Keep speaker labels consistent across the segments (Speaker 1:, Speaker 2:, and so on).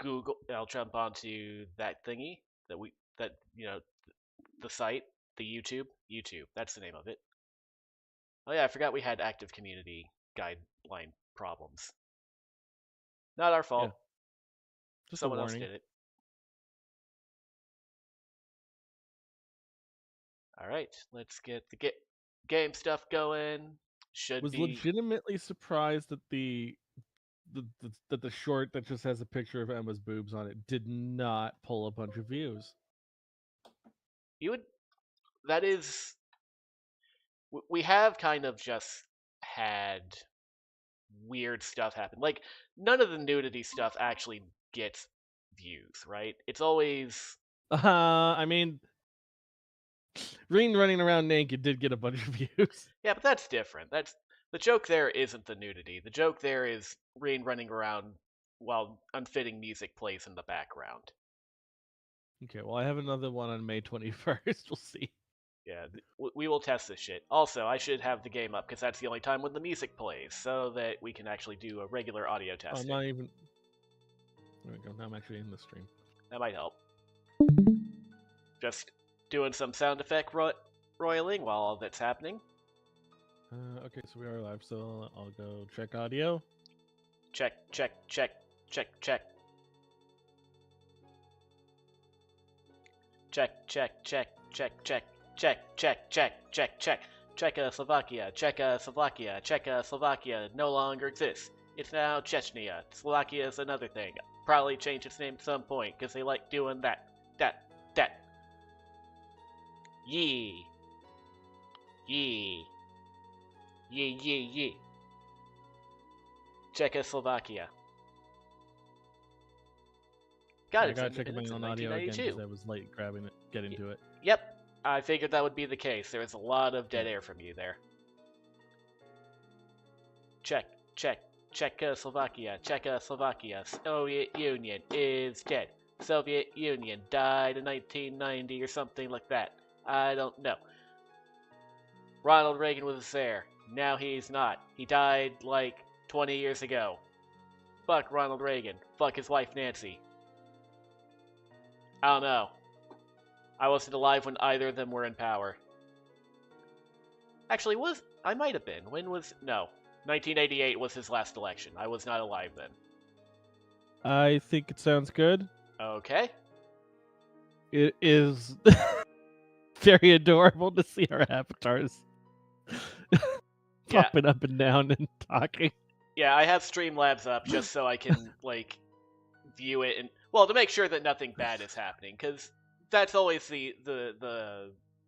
Speaker 1: Google. I'll jump onto that thingy that the site, the YouTube. YouTube. That's the name of it. Oh yeah, I forgot we had active community guideline problems. Not our
Speaker 2: Yeah,
Speaker 1: fault.
Speaker 2: just a
Speaker 1: Someone else
Speaker 2: warning.
Speaker 1: did it. All right, let's get the game stuff going. Should
Speaker 2: Was
Speaker 1: be.
Speaker 2: legitimately surprised that the short that just has a picture of Emma's boobs on it did not pull a bunch of views.
Speaker 1: You would. That is. We have kind of just had weird stuff happen. Like none of the nudity stuff actually gets views, right? It's always
Speaker 2: I mean, Reen running around naked did get a bunch of views.
Speaker 1: yeah, but that's different. That's the joke there isn't the nudity. The joke there is Rain running around while unfitting music plays in the background.
Speaker 2: Okay, well, I have another one on May 21st. We'll see.
Speaker 1: Yeah, we will test this shit. Also, I should have the game up because that's the only time when the music plays, so that we can actually do a regular audio
Speaker 2: Oh, I'm
Speaker 1: testing.
Speaker 2: not even. There we go. Now I'm actually in the stream.
Speaker 1: That might help. Just doing some sound effect roiling while all that's happening.
Speaker 2: Okay, so we are live, so I'll go check audio.
Speaker 1: Check, check, check, check, check. Check, check, check, check, check, check, check, check, check, check. Czechoslovakia, Czechoslovakia, Czechoslovakia no longer exists. It's now Chechnya. Slovakia is another thing. Probably change its name at some point, because they like doing that. That. Yee. Yee. Yee, yee, yee. Czechoslovakia. God,
Speaker 2: I
Speaker 1: it's
Speaker 2: gotta check my
Speaker 1: independence in
Speaker 2: own audio again
Speaker 1: 1992.
Speaker 2: because I was late grabbing it, getting to it.
Speaker 1: Yep, I figured that would be the case. There was a lot of dead air from you there. Check, check, Czechoslovakia, Czechoslovakia, Soviet Union is dead. Soviet Union died in 1990 or something like that. I don't know. Ronald Reagan was there. Now he's not. He died like 20 years ago. Fuck Ronald Reagan. Fuck his wife Nancy. I don't know. I wasn't alive when either of them were in power. Actually, I might have been. When was no? 1988 was his last election. I was not alive then.
Speaker 2: I think it sounds good.
Speaker 1: Okay.
Speaker 2: It is very adorable to see our avatars
Speaker 1: Yeah.
Speaker 2: popping up and down and talking.
Speaker 1: Yeah, I have Streamlabs up just so I can like view it and well to make sure that nothing bad is happening because that's always the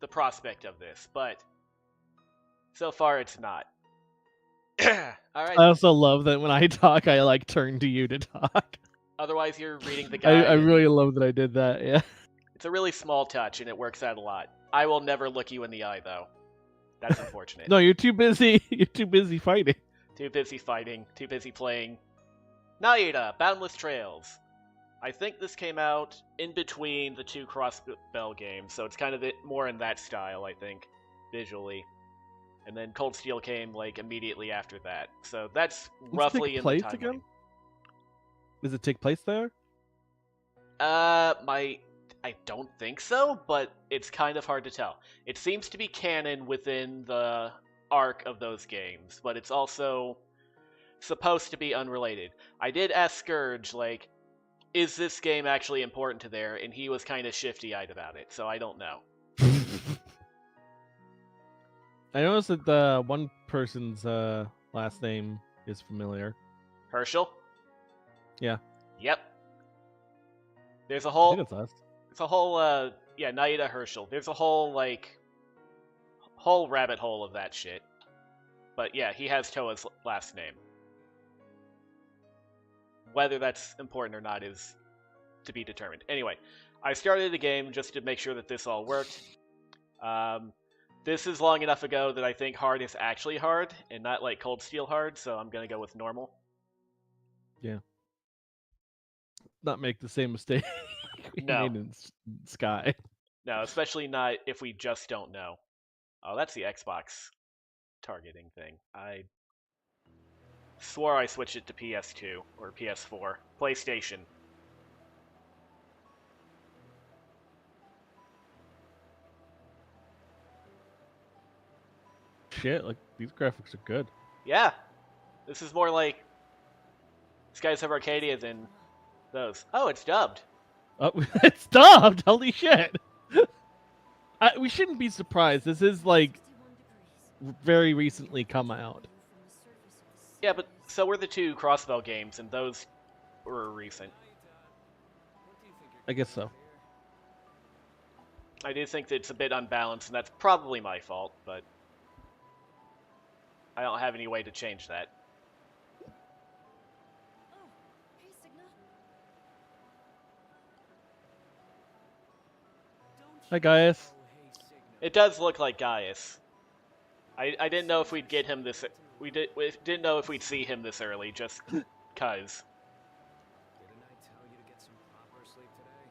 Speaker 1: prospect of this. But so far it's not. All right.
Speaker 2: I also love that when I talk, I like turn to you to talk.
Speaker 1: Otherwise, you're reading the guide.
Speaker 2: I really love that I did that. Yeah.
Speaker 1: It's a really small touch and it works out a lot. I will never look you in the eye though. That's unfortunate.
Speaker 2: No, you're too busy. You're too busy fighting.
Speaker 1: Too busy fighting. Too busy playing. Nayuta, Boundless Trails. I think this came out in between the two Crossbell games, so it's kind of more in that style, I think, visually. And then Cold Steel came like immediately after that, so that's roughly in the timeline. Again?
Speaker 2: Does it take place there?
Speaker 1: I don't think so, but it's kind of hard to tell. It seems to be canon within the arc of those games, but it's also supposed to be unrelated. I did ask Scourge, like, is this game actually important to there? And he was kind of shifty-eyed about it, so I don't know.
Speaker 2: I noticed that the one person's last name is familiar.
Speaker 1: Herschel?
Speaker 2: Yeah.
Speaker 1: Yep. There's a whole...
Speaker 2: I think that's us.
Speaker 1: It's a whole, yeah, Nayuta Herschel. There's a whole, like, whole rabbit hole of that shit. But yeah, he has Toa's last name. Whether that's important or not is to be determined. Anyway, I started the game just to make sure that this all worked. This is long enough ago that I think hard is actually hard, and not like Cold Steel hard, so I'm gonna go with normal.
Speaker 2: Yeah. Not make the same mistake we made in Sky.
Speaker 1: No, especially not if we just don't know. Oh, that's the Xbox targeting thing. I swore I switched it to PS2 or PS4. PlayStation.
Speaker 2: shit, like these graphics are good.
Speaker 1: Yeah, this is more like Skies of Arcadia than those. Oh, it's dubbed.
Speaker 2: Oh, it's dubbed. Holy shit! We shouldn't be surprised. This is like very recently come out.
Speaker 1: Yeah, but so were the two Crossbow games, and those were recent.
Speaker 2: I guess so.
Speaker 1: I do think that it's a bit unbalanced, and that's probably my fault, but I don't have any way to change that.
Speaker 2: Hi, Gaius.
Speaker 1: It does look like Gaius. I didn't know if we'd get him this. We didn't know if we'd see him this early, just cause.
Speaker 3: Didn't I tell you to get some proper sleep today?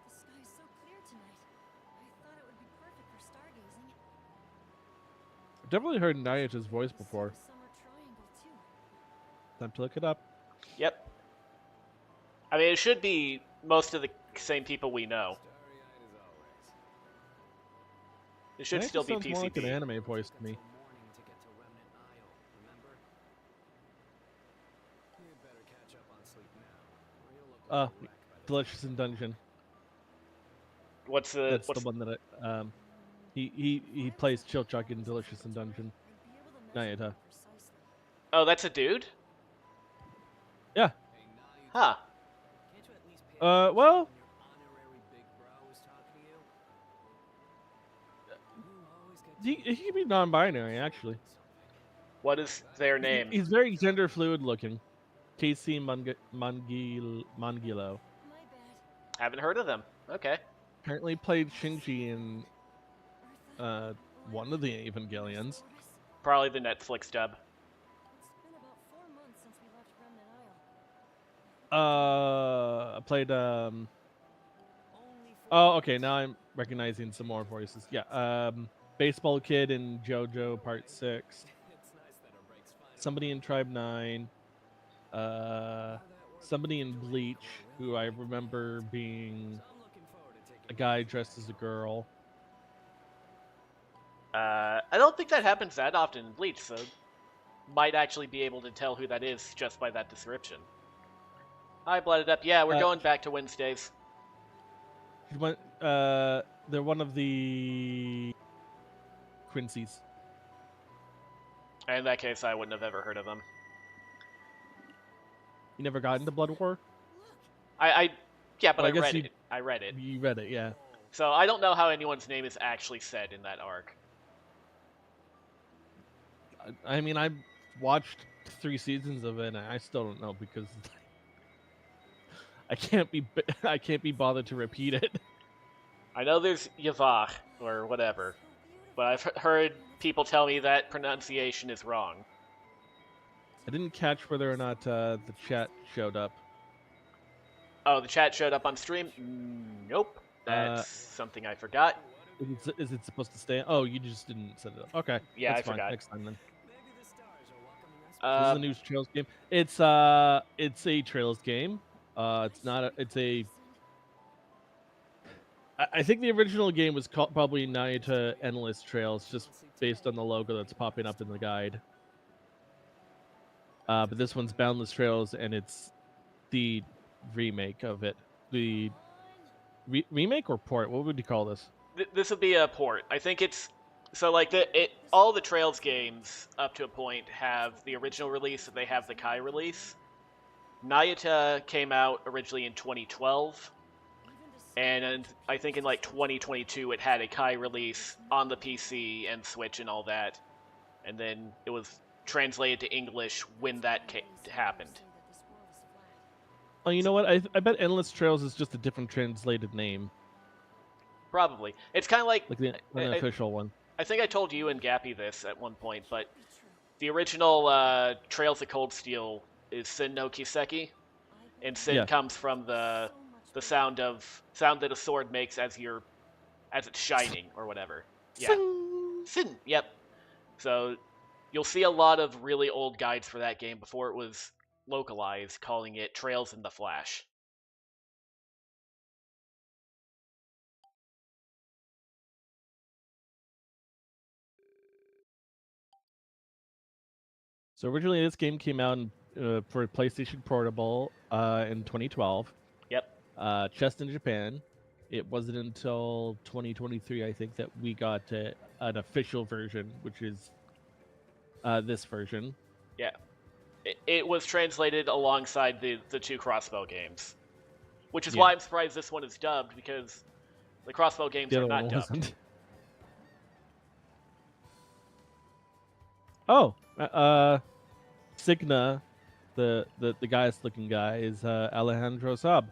Speaker 4: The sky's so clear tonight. I thought it would be perfect for stargazing.
Speaker 2: I've definitely heard Nayuta's voice before.
Speaker 4: Summer triangle too.
Speaker 2: Time to look it up.
Speaker 1: Yep. I mean, it should be most of the same people we know.
Speaker 3: Starry-eyed as always.
Speaker 1: It should
Speaker 2: Nayuta
Speaker 1: still be
Speaker 2: sounds more like an
Speaker 1: PCB.
Speaker 2: anime voice to me.
Speaker 3: Till morning to get to Remnant Isle, remember? You'd better catch up on sleep now, or you'll look like a wreck by the
Speaker 2: Delicious in Dungeon.
Speaker 1: What's the
Speaker 2: That's
Speaker 1: what's
Speaker 2: the one that he plays Chilchuck in Delicious in Dungeon. Nayuta.
Speaker 1: Oh, that's a dude?
Speaker 2: Yeah.
Speaker 3: Hey, Nayuta,
Speaker 1: Huh.
Speaker 3: can't you at least pay attention
Speaker 2: Well,
Speaker 3: when your honorary big bro is talking to you? You always get
Speaker 2: he can be non-binary actually.
Speaker 1: What is their name?
Speaker 2: He's very gender fluid looking. KC Mangilo.
Speaker 4: My bad.
Speaker 1: Haven't heard of them. Okay.
Speaker 2: Apparently played Shinji in one of the Evangelions.
Speaker 1: Probably the Netflix dub.
Speaker 4: It's been about 4 months since we left Remnant Isle.
Speaker 2: I played
Speaker 3: only
Speaker 2: Oh, okay, now I'm recognizing some more voices. Yeah, Baseball Kid in JoJo Part 6.
Speaker 3: It's nice that our break's finally
Speaker 2: Somebody in Tribe 9. Somebody in Bleach, who I remember being
Speaker 3: I'm looking forward to taking
Speaker 2: a guy dressed as a girl.
Speaker 1: I don't think that happens that often in Bleach, so might actually be able to tell who that is just by that description. I blooded up. Yeah, we're going back to Wednesdays.
Speaker 2: They're one of the Quincy's.
Speaker 1: In that case, I wouldn't have ever heard of them.
Speaker 2: You never got into Blood War?
Speaker 1: Yeah, but
Speaker 2: Well, I
Speaker 1: I
Speaker 2: guess
Speaker 1: read
Speaker 2: you-
Speaker 1: it. I read it.
Speaker 2: You read it, yeah.
Speaker 1: So I don't know how anyone's name is actually said in that arc.
Speaker 2: I mean, I watched 3 seasons of it, and I still don't know because I can't be bothered to repeat it.
Speaker 1: I know there's Yavach, or whatever, but I've heard people tell me that pronunciation is wrong.
Speaker 2: I didn't catch whether or not the chat showed up.
Speaker 1: Oh, the chat showed up on stream? Nope. That's something I forgot.
Speaker 2: Is it supposed to stay? Oh, you just didn't set it up. Okay,
Speaker 1: Yeah,
Speaker 2: that's
Speaker 1: I
Speaker 2: fine.
Speaker 1: forgot.
Speaker 2: Next time then.
Speaker 3: maybe the stars are welcoming us.
Speaker 2: This is a new Trails game. It's a Trails game. It's not. It's a. I think the original game was called probably Nayuta Endless Trails, just based on the logo that's popping up in the guide. But this one's Boundless Trails, and it's the remake of it. The remake or port? What would you call this?
Speaker 1: This would be a port. I think it's so like all the Trails games up to a point have the original release, and they have the Kai release. Nayuta came out originally in 2012, and I think in like 2022 it had a Kai release on the PC and Switch and all that, and then it was translated to English when that happened.
Speaker 2: Oh, you know what? I bet Endless Trails is just a different translated name,
Speaker 1: Probably. It's kind of like
Speaker 2: like the unofficial one.
Speaker 1: I think I told you and Gappy this at one point, but the original Trails of Cold Steel is Sin no Kiseki, and Sin
Speaker 2: Yeah.
Speaker 1: comes from the sound that a sword makes as it's shining or whatever. Yeah. Sin. Yep. So you'll see a lot of really old guides for that game before it was localized, calling it Trails in the Flash.
Speaker 2: So originally, this game came out for PlayStation Portable in 2012.
Speaker 1: Yep.
Speaker 2: Just in Japan. It wasn't until 2023, I think, that we got an official version, which is this version.
Speaker 1: Yeah. It was translated alongside the two Crossbow games, which is
Speaker 2: Yeah.
Speaker 1: why I'm surprised this one is dubbed, because the Crossbow games
Speaker 2: The
Speaker 1: are
Speaker 2: other
Speaker 1: not
Speaker 2: one
Speaker 1: dubbed.
Speaker 2: wasn't. Oh, Signa, the guy's looking guy, is Alejandro Saab.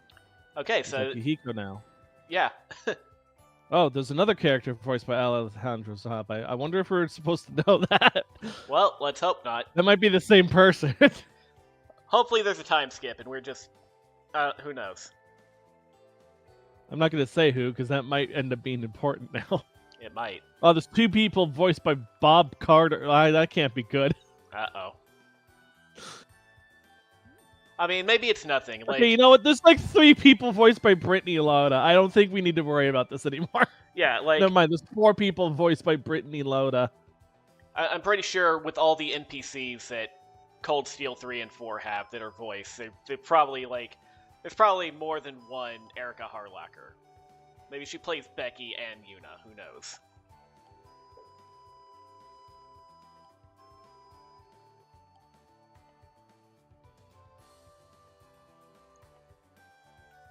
Speaker 1: Okay,
Speaker 2: He's
Speaker 1: so
Speaker 2: Akihiko now.
Speaker 1: yeah.
Speaker 2: Oh, there's another character voiced by Alejandro Saab. I wonder if we're supposed to know that.
Speaker 1: Well, let's hope not.
Speaker 2: That might be the same person.
Speaker 1: Hopefully there's a time skip and we're just who knows.
Speaker 2: I'm not going to say who, because that might end up being important now.
Speaker 1: It might.
Speaker 2: Oh, there's two people voiced by Bob Carter. That can't be good.
Speaker 1: Uh-oh. I mean, maybe it's nothing. Like,
Speaker 2: Okay, you know what? There's like three people voiced by Brittany Lauda. I don't think we need to worry about this anymore.
Speaker 1: yeah, like
Speaker 2: Never mind. There's four people voiced by Brittany Lauda.
Speaker 1: I'm pretty sure with all the NPCs that Cold Steel 3 and 4 have that are voiced, they're probably like there's probably more than one Erica Harlacher. Maybe she plays Becky and Yuna. Who knows?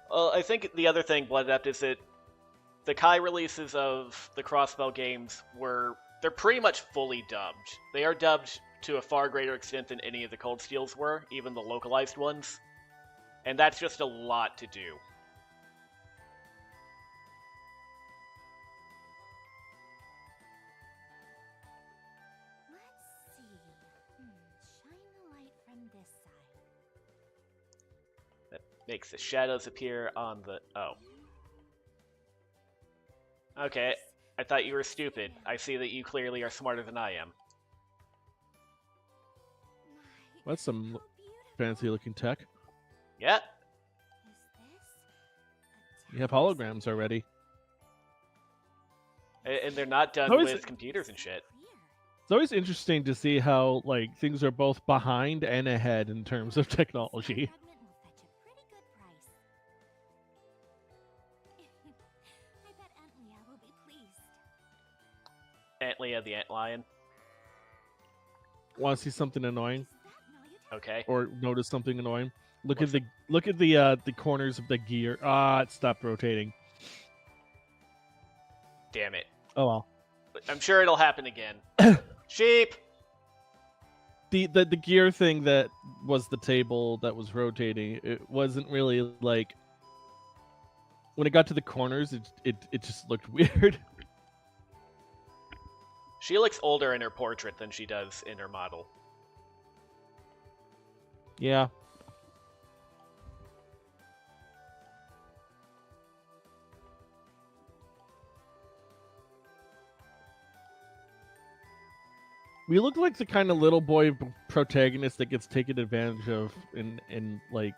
Speaker 1: Well, I think the other thing, Blood Adept, is that the Kai releases of the Crossbow games they're pretty much fully dubbed. They are dubbed to a far greater extent than any of the Cold Steels were, even the localized ones. And that's just a lot to do.
Speaker 4: Let's see. Shine the light from this side.
Speaker 1: That makes the shadows appear on the... Oh. Okay, I thought you were stupid. I see that you clearly are smarter than I am.
Speaker 2: That's some fancy looking tech.
Speaker 1: Yeah,
Speaker 2: You have holograms already.
Speaker 1: and they're not done
Speaker 2: How is
Speaker 1: with
Speaker 2: it-
Speaker 1: computers and shit.
Speaker 2: It's always interesting to see how like things are both behind and ahead in terms of technology.
Speaker 4: I bet Aunt Leah will be pleased.
Speaker 1: Aunt Leah the Ant Lion.
Speaker 2: Want to see something annoying
Speaker 4: Is that Nayuta?
Speaker 1: Okay.
Speaker 2: or notice something annoying? Look
Speaker 1: What's
Speaker 2: at the corners of the gear. Ah, it stopped rotating.
Speaker 1: Damn it.
Speaker 2: Oh well.
Speaker 1: I'm sure it'll happen again. Sheep!
Speaker 2: The gear thing that was the table that was rotating, it wasn't really like when it got to the corners, it just looked weird.
Speaker 1: She looks older in her portrait than she does in her model.
Speaker 2: Yeah. We look like the kind of little boy protagonist that gets taken advantage of in like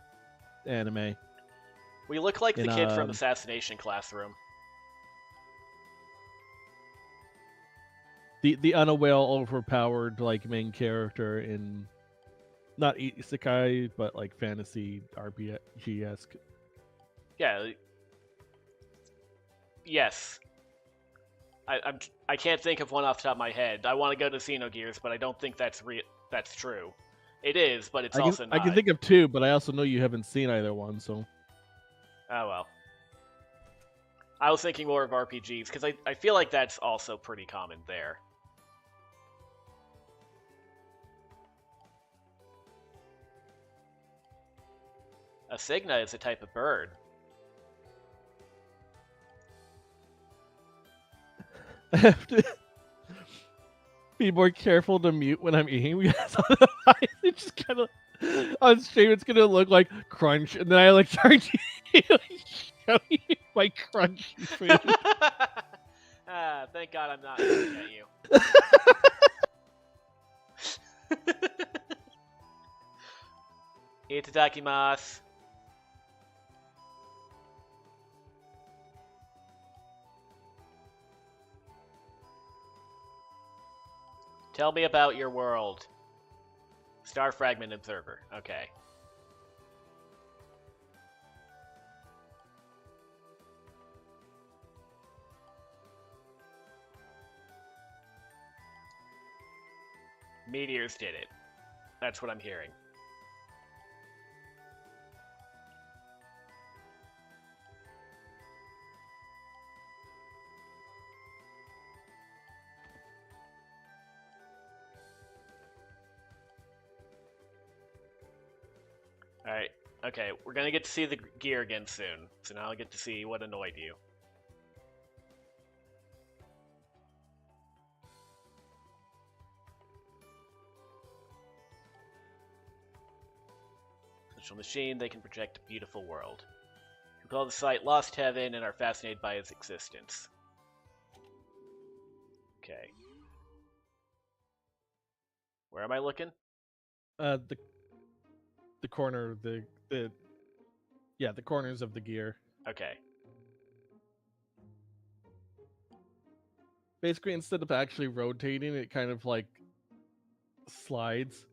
Speaker 2: anime.
Speaker 1: We look like the
Speaker 2: In,
Speaker 1: kid from Assassination Classroom.
Speaker 2: The unaware, overpowered like main character in not isekai but like fantasy RPG esque.
Speaker 1: Yeah. Yes. I can't think of one off the top of my head. I want to go to Xenogears, but I don't think that's true. It is, but it's also not.
Speaker 2: I can think of two, but I also know you haven't seen either one, so.
Speaker 1: Oh well. I was thinking more of RPGs, because I feel like that's also pretty common there. A Cygna is a type of bird.
Speaker 2: I have to be more careful to mute when I'm eating because otherwise it just kind of on stream it's gonna look like crunch, and then I like start show you my crunchy food.
Speaker 1: Thank God I'm not looking at you. Itadakimasu. Tell me about your world. Star Fragment Observer. Okay. Meteors did it. That's what I'm hearing. Alright, okay, we're gonna get to see the gear again soon, so now I get to see what annoyed you. Social machine, they can project a beautiful world. We call the site Lost Heaven and are fascinated by its existence. Okay. Where am I looking?
Speaker 2: The corner, the corners of the gear.
Speaker 1: Okay.
Speaker 2: Basically, instead of actually rotating, it kind of like slides.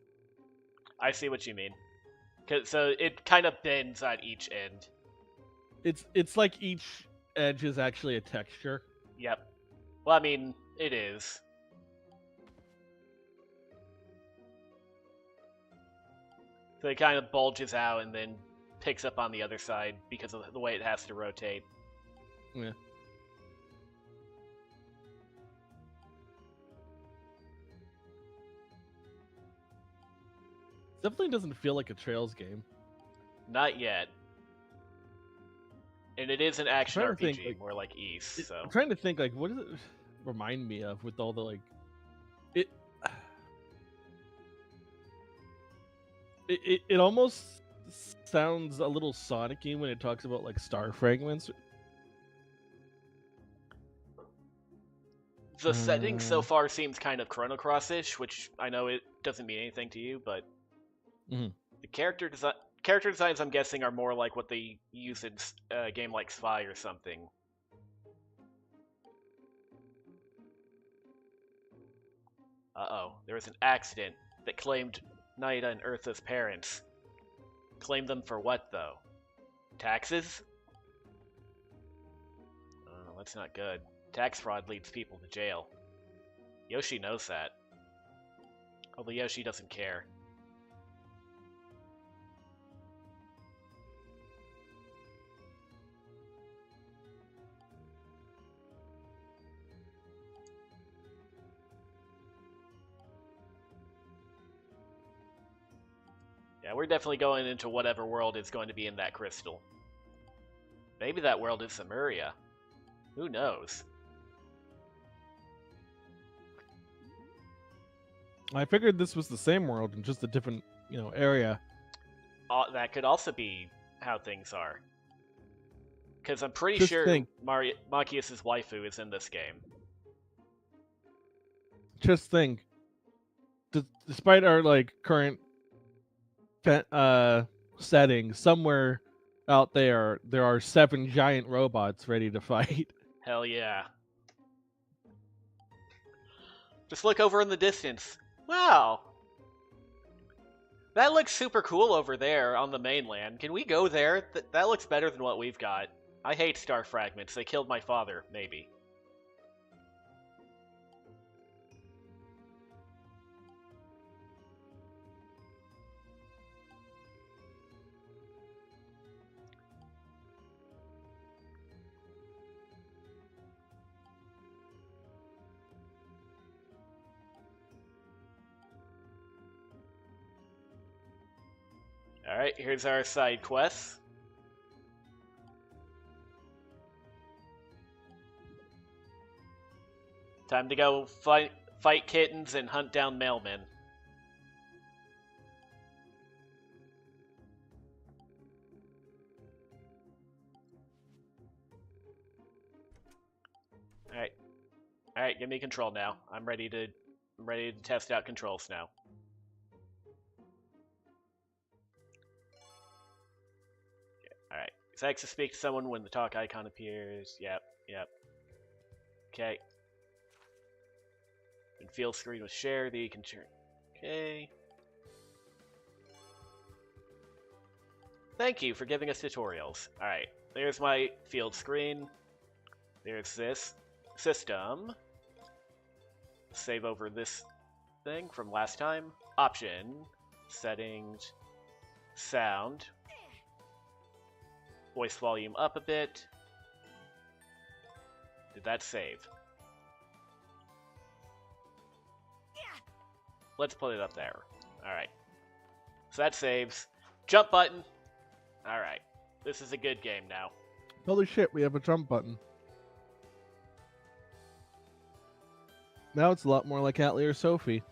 Speaker 1: I see what you mean. So it kind of bends at each end.
Speaker 2: It's like each edge is actually a texture.
Speaker 1: Yep. Well, I mean, it is. So it kind of bulges out and then picks up on the other side because of the way it has to rotate.
Speaker 2: Yeah. Definitely doesn't feel like a Trails game.
Speaker 1: Not yet. And it is an action
Speaker 2: trying to
Speaker 1: RPG,
Speaker 2: think, like,
Speaker 1: more like Ys, so...
Speaker 2: I'm trying to think, like, what does it remind me of with all the, like... It almost sounds a little Sonic-y when it talks about, like, star fragments.
Speaker 1: The setting so far seems kind of Chrono Cross-ish, which I know it doesn't mean anything to you, but... The character designs, I'm guessing, are more like what they use in a game like Spy or something. Uh-oh, there was an accident that claimed Nayuta and Eartha's parents. Claimed them for what, though? Taxes? Oh, that's not good. Tax fraud leads people to jail. Yoshi knows that. Although Yoshi doesn't care. Yeah, we're definitely going into whatever world is going to be in that crystal. Maybe that world is Samuria. Who knows?
Speaker 2: I figured this was the same world in just a different, area.
Speaker 1: That could also be how things are. Because I'm pretty
Speaker 2: Just
Speaker 1: sure
Speaker 2: think.
Speaker 1: Machias' waifu is in this game.
Speaker 2: Just think. Despite our, like, current setting, somewhere out there are 7 giant robots ready to fight.
Speaker 1: Hell yeah. Just look over in the distance. Wow. That looks super cool over there on the mainland. Can we go there? That looks better than what we've got. I hate star fragments. They killed my father, maybe. Alright, here's our side quest. Time to go fight kittens and hunt down mailmen. Alright. Alright, give me control now. I'm ready to test out controls now. Alright. It's X to speak to someone when the talk icon appears. Yep. Okay. And field screen with share, the you can share. Okay. Thank you for giving us tutorials. Alright, there's my field screen. There's this system. Save over this thing from last time. Option, settings, sound. Voice volume up a bit. Did that save? Let's put it up there. Alright. So that saves. Jump button. Alright. This is a good game now.
Speaker 2: Holy shit, we have a jump button. Now it's a lot more like Atlee or Sophie.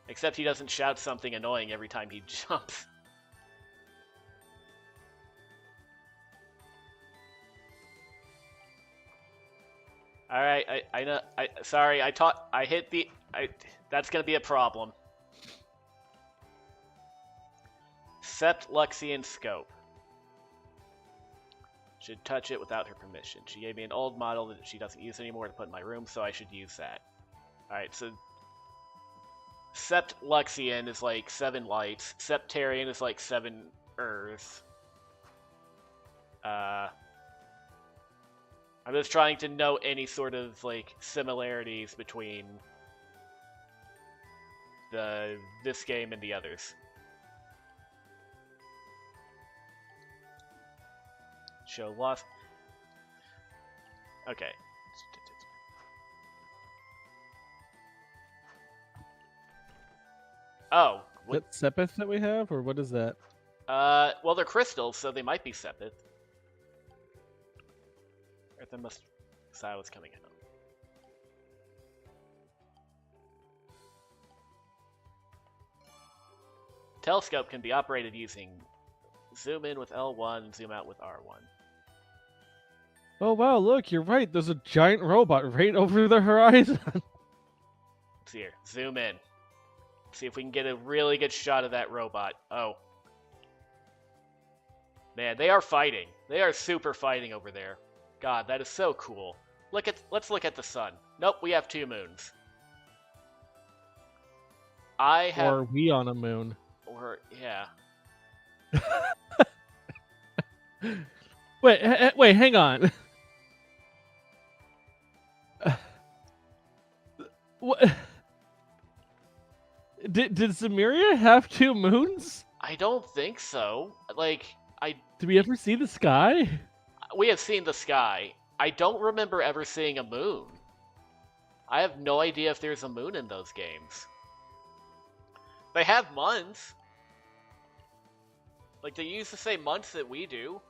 Speaker 1: Except he doesn't shout something annoying every time he jumps. Alright, I know, sorry, that's gonna be a problem. Sept Luxian Scope. Should touch it without her permission. She gave me an old model that she doesn't use anymore to put in my room, so I should use that. Alright, so Sept Luxian is like 7 lights. Septarian is like 7 earth. I'm just trying to know any sort of like similarities between this game and the others. Show lost. Okay. Oh.
Speaker 2: Is that Sepith that we have, or what is that?
Speaker 1: Well, they're crystals, so they might be Sepith. Earth and must. Sai was coming out. Telescope can be operated using zoom in with L1, zoom out with R1.
Speaker 2: Oh wow, look, you're right. There's a giant robot right over the horizon.
Speaker 1: Let's see here. Zoom in. See if we can get a really good shot of that robot. Oh. Man, they are fighting. They are super fighting over there. God, that is so cool. Let's look at the sun. Nope, we have 2 moons. I have...
Speaker 2: Or we on a moon.
Speaker 1: Or, yeah.
Speaker 2: Wait, hang on. What? Did Zemiria have 2 moons?
Speaker 1: I don't think so. Like,
Speaker 2: Did we ever see the sky?
Speaker 1: we have seen the sky. I don't remember ever seeing a moon. I have no idea if there's a moon in those games. They have months. Like, they use the same months that we do.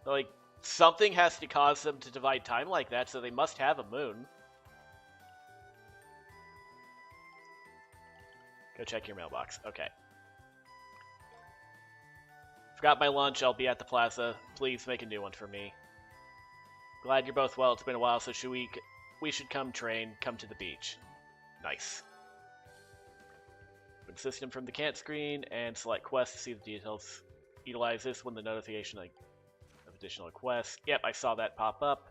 Speaker 1: Like, something has to cause them to divide time like that, so they must have a moon. Go check your mailbox. Okay. Forgot my lunch. I'll be at the plaza. Please make a new one for me. Glad you're both well. It's been a while, so we should come train. Come to the beach. Nice. Open system from the can't screen and select quest to see the details. Utilize this when the notification of additional requests. Yep, I saw that pop up.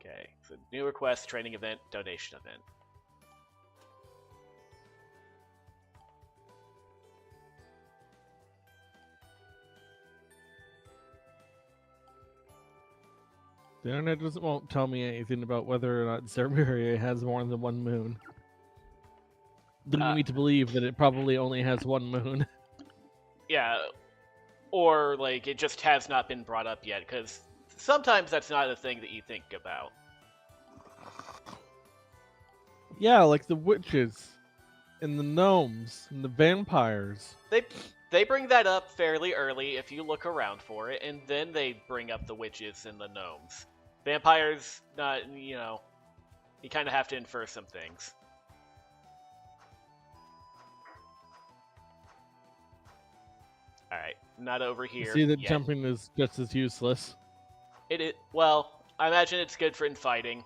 Speaker 1: Okay, so new request, training event, donation event.
Speaker 2: The internet won't tell me anything about whether or not Zerberia has more than 1 moon. Leading me to believe that it probably only has 1 moon.
Speaker 1: Yeah, or like it just has not been brought up yet, because sometimes that's not a thing that you think about.
Speaker 2: Yeah, like the witches, and the gnomes, and the vampires.
Speaker 1: They bring that up fairly early if you look around for it, and then they bring up the witches and the gnomes. Vampires, not, you know, you kind of have to infer some things. Alright, not over here.
Speaker 2: See that
Speaker 1: yet.
Speaker 2: jumping is just as useless.
Speaker 1: Well, I imagine it's good for in fighting.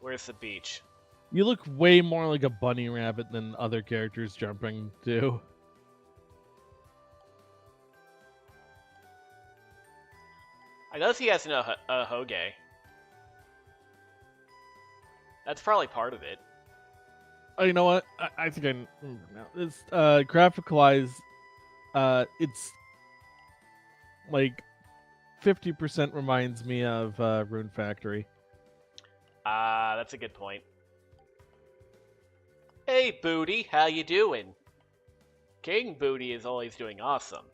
Speaker 1: Where's the beach?
Speaker 2: You look way more like a bunny rabbit than other characters jumping do.
Speaker 1: I notice he has a Hoge. That's probably part of it.
Speaker 2: Oh, you know what? I think I remember now. It's graphic-wise, it's like 50% reminds me of Rune Factory.
Speaker 1: That's a good point. Hey, Booty, how you doing? King Booty is always doing awesome.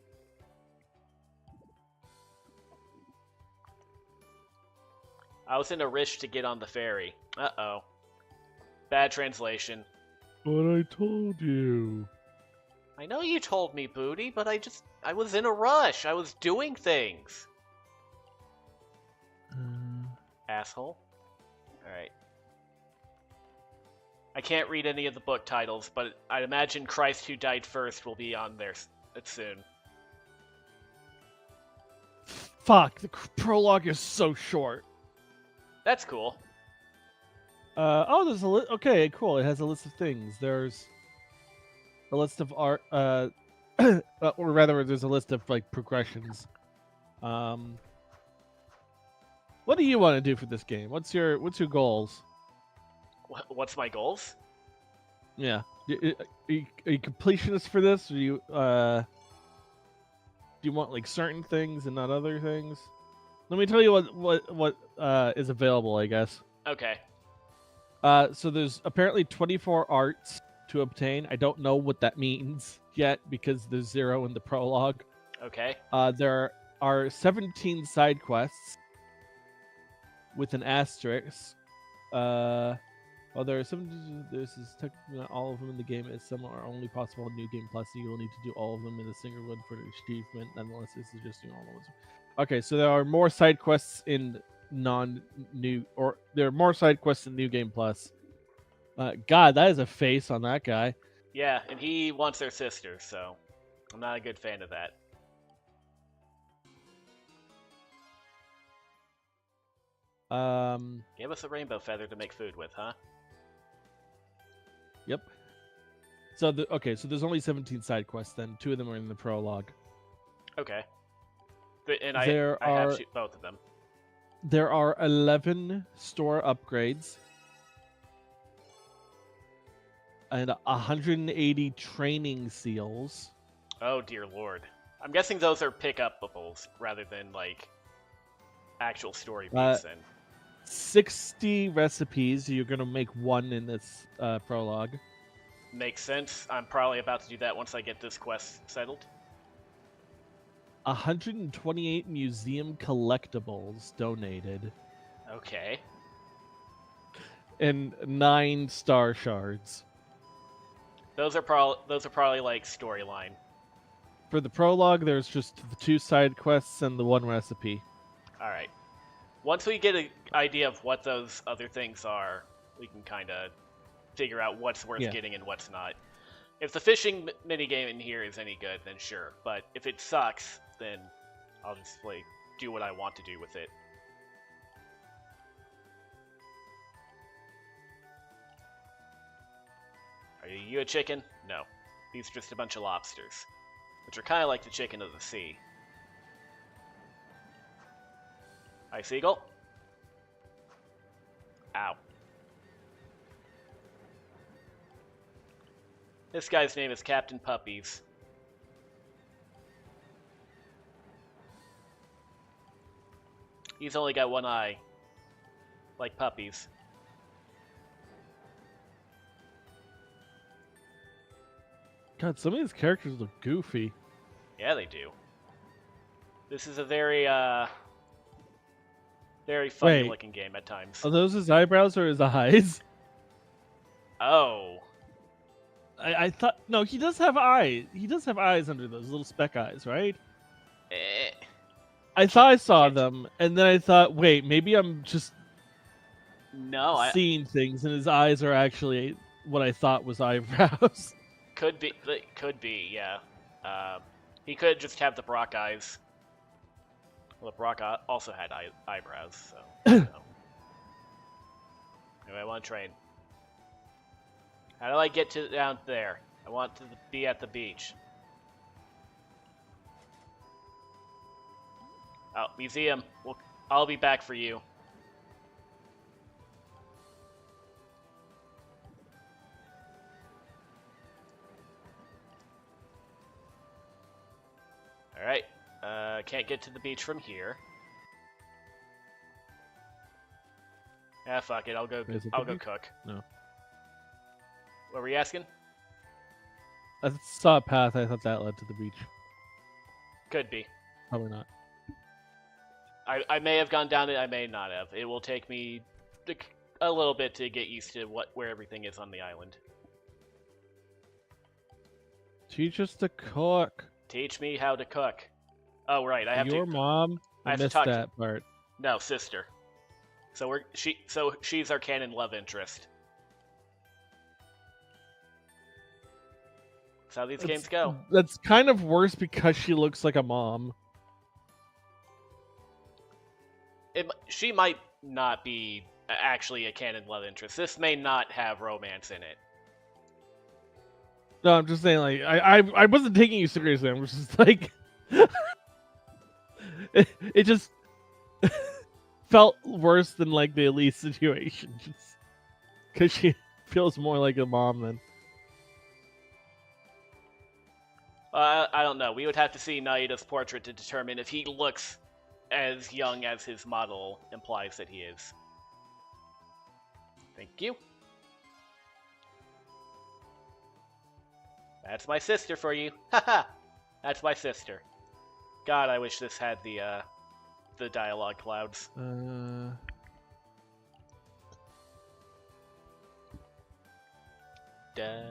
Speaker 1: I was in a rush to get on the ferry. Uh-oh. Bad translation.
Speaker 2: But I told you.
Speaker 1: I know you told me, Booty, but I was in a rush. I was doing things. Asshole. Alright. I can't read any of the book titles, but I imagine Christ Who Died First will be on there soon.
Speaker 2: Fuck, the prologue is so short.
Speaker 1: That's cool.
Speaker 2: Oh, there's a list. Okay, cool. It has a list of things. There's a list of art, or rather, there's a list of like progressions. What do you want to do for this game? What's your goals?
Speaker 1: What's my goals?
Speaker 2: Yeah, are you completionist for this? Or do you want like certain things and not other things? Let me tell you what is available, I guess.
Speaker 1: Okay.
Speaker 2: So there's apparently 24 arts to obtain. I don't know what that means yet because there's 0 in the prologue.
Speaker 1: Okay.
Speaker 2: There are 17 side quests with an asterisk. Well, there are some. This is technically not all of them in the game, as some are only possible in New Game Plus, so you will need to do all of them in a single run for the achievement. Nonetheless, this is just doing all of them. Okay, so there are more side quests in non-new, or there are more side quests in New Game Plus. God, that is a face on that guy.
Speaker 1: Yeah, and he wants their sister, so I'm not a good fan of that. Give us a rainbow feather to make food with, huh?
Speaker 2: Yep. So so there's only 17 side quests. Then 2 of them are in the prologue.
Speaker 1: Okay. And I have both of them.
Speaker 2: There are 11 store upgrades and 180 training seals.
Speaker 1: Oh dear lord. I'm guessing those are pick-upables rather than like actual story beats then.
Speaker 2: 60 recipes. You're gonna make 1 in this prologue.
Speaker 1: Makes sense. I'm probably about to do that once I get this quest settled.
Speaker 2: 128 museum collectibles donated.
Speaker 1: Okay.
Speaker 2: And 9 star shards.
Speaker 1: Those are probably like storyline.
Speaker 2: For the prologue, there's just the 2 side quests and the 1 recipe.
Speaker 1: All right. Once we get an idea of what those other things are, we can kind of figure out what's worth getting and what's not. If the fishing minigame in here is any good, then sure. But if it sucks, then I'll just like do what I want to do with it. Are you a chicken? No. These are just a bunch of lobsters, which are kind of like the chicken of the sea. Hi, seagull. Ow. This guy's name is Captain Puppies. He's only got 1 eye. Like puppies.
Speaker 2: God, some of these characters look goofy.
Speaker 1: Yeah, they do. This is a very funny-looking game at times.
Speaker 2: Are those his eyebrows or his eyes?
Speaker 1: Oh.
Speaker 2: I thought... No, he does have eyes. He does have eyes under those little speck eyes, right? I thought I saw them, and then I thought, wait, maybe I'm just seeing things, and his eyes are actually what I thought was eyebrows.
Speaker 1: Could be, yeah. He could just have the Brock eyes. Well, Brock also had eyebrows, so... Anyway, I want to train. How do I get down there? I want to be at the beach. Oh, museum. I'll be back for you. Alright. Can't get to the beach from here. Ah, fuck it. I'll go
Speaker 2: beach?
Speaker 1: cook.
Speaker 2: No.
Speaker 1: What were you asking?
Speaker 2: I saw a path. I thought that led to the beach.
Speaker 1: Could be.
Speaker 2: Probably not.
Speaker 1: I may have gone down it, I may not have. It will take me a little bit to get used to where everything is on the island.
Speaker 2: Teach us to cook.
Speaker 1: Teach me how to cook. Oh, right, I have
Speaker 2: Your
Speaker 1: to...
Speaker 2: mom?
Speaker 1: I
Speaker 2: I
Speaker 1: have to
Speaker 2: missed
Speaker 1: talk to-
Speaker 2: that part.
Speaker 1: No, sister. So she's our canon love interest. That's how these games go.
Speaker 2: That's kind of worse because she looks like a mom.
Speaker 1: She might not be actually a canon love interest. This may not have romance in it.
Speaker 2: No, I'm just saying, like, I wasn't taking you seriously. I'm just like, it just felt worse than like the Elise situation, just because she feels more like a mom than.
Speaker 1: I don't know. We would have to see Nayuta's portrait to determine if he looks as young as his model implies that he is. Thank you. That's my sister for you. Haha. That's my sister. God, I wish this had the dialogue clouds. Duh.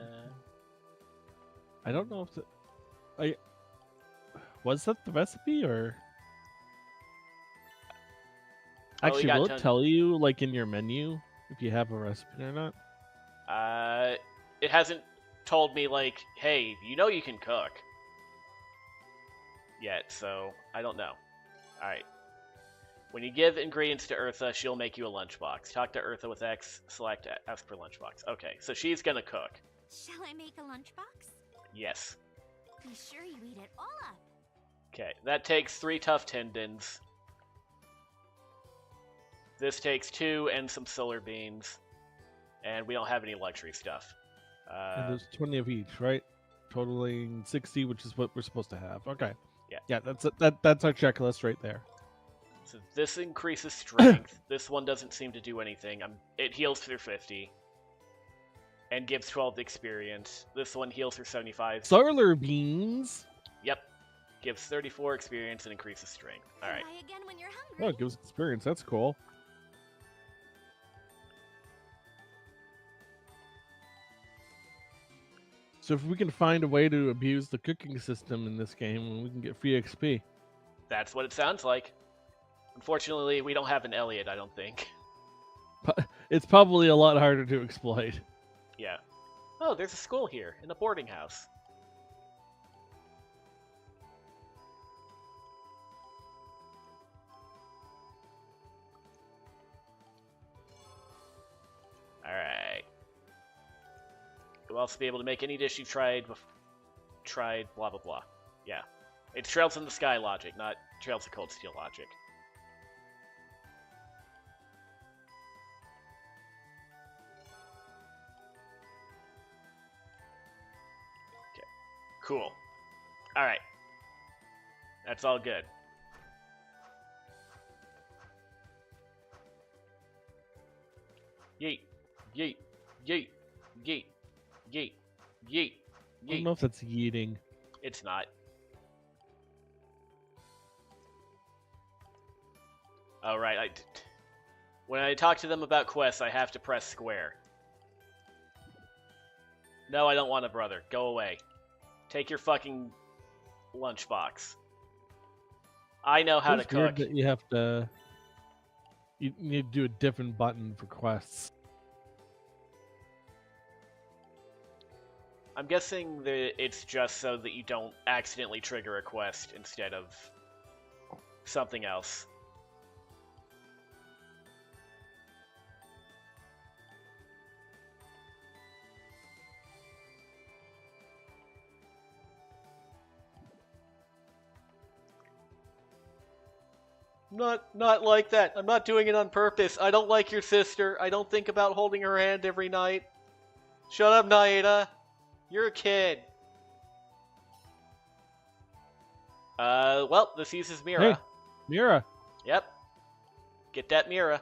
Speaker 2: I don't know if was that the recipe or
Speaker 1: Oh,
Speaker 2: actually will it tell you like in your menu if you have a recipe or not?
Speaker 1: It hasn't told me like, hey, you know you can cook yet, so I don't know. All right. When you give ingredients to Eartha, she'll make you a lunchbox. Talk to Eartha with X, select ask for lunchbox. Okay, so she's gonna cook.
Speaker 4: Shall I make a lunchbox?
Speaker 1: Yes.
Speaker 4: Be sure you eat it all up.
Speaker 1: Okay, that takes 3 tough tendons. This takes 2 and some solar beans. And we don't have any luxury stuff.
Speaker 2: And there's 20 of each, right? Totaling 60, which is what we're supposed to have. Okay.
Speaker 1: Yeah.
Speaker 2: Yeah, that's our checklist right there.
Speaker 1: So this increases strength. This one doesn't seem to do anything. It heals for 50. And gives 12 experience. This one heals for 75.
Speaker 2: Solar beans?
Speaker 1: Yep. Gives 34 experience and increases strength. Alright.
Speaker 4: Try again when you're
Speaker 2: Oh,
Speaker 4: hungry.
Speaker 2: it gives experience. That's cool. So if we can find a way to abuse the cooking system in this game, we can get free XP.
Speaker 1: That's what it sounds like. Unfortunately, we don't have an Elliot, I don't think.
Speaker 2: It's probably a lot harder to exploit.
Speaker 1: Yeah. Oh, there's a school here, in a boarding house. Alright. You'll also be able to make any dish you've tried blah blah blah. Yeah. It's Trails in the Sky logic, not Trails of Cold Steel logic. Cool. Alright. That's all good. Yeet. Yeet. Yeet. Yeet. Yeet. Yeet.
Speaker 2: I don't
Speaker 1: Yeet.
Speaker 2: know if that's yeeting.
Speaker 1: It's not. Oh, right. When I talk to them about quests, I have to press square. No, I don't want a brother. Go away. Take your fucking lunchbox. I know how to
Speaker 2: It's weird
Speaker 1: cook.
Speaker 2: that you have to. You need to do a different button for quests.
Speaker 1: I'm guessing that it's just so that you don't accidentally trigger a quest instead of something else. Not like that. I'm not doing it on purpose. I don't like your sister. I don't think about holding her hand every night. Shut up, Nayuta. You're a kid. Well, this uses Mira.
Speaker 2: Hey, Mira.
Speaker 1: Yep. Get that Mira.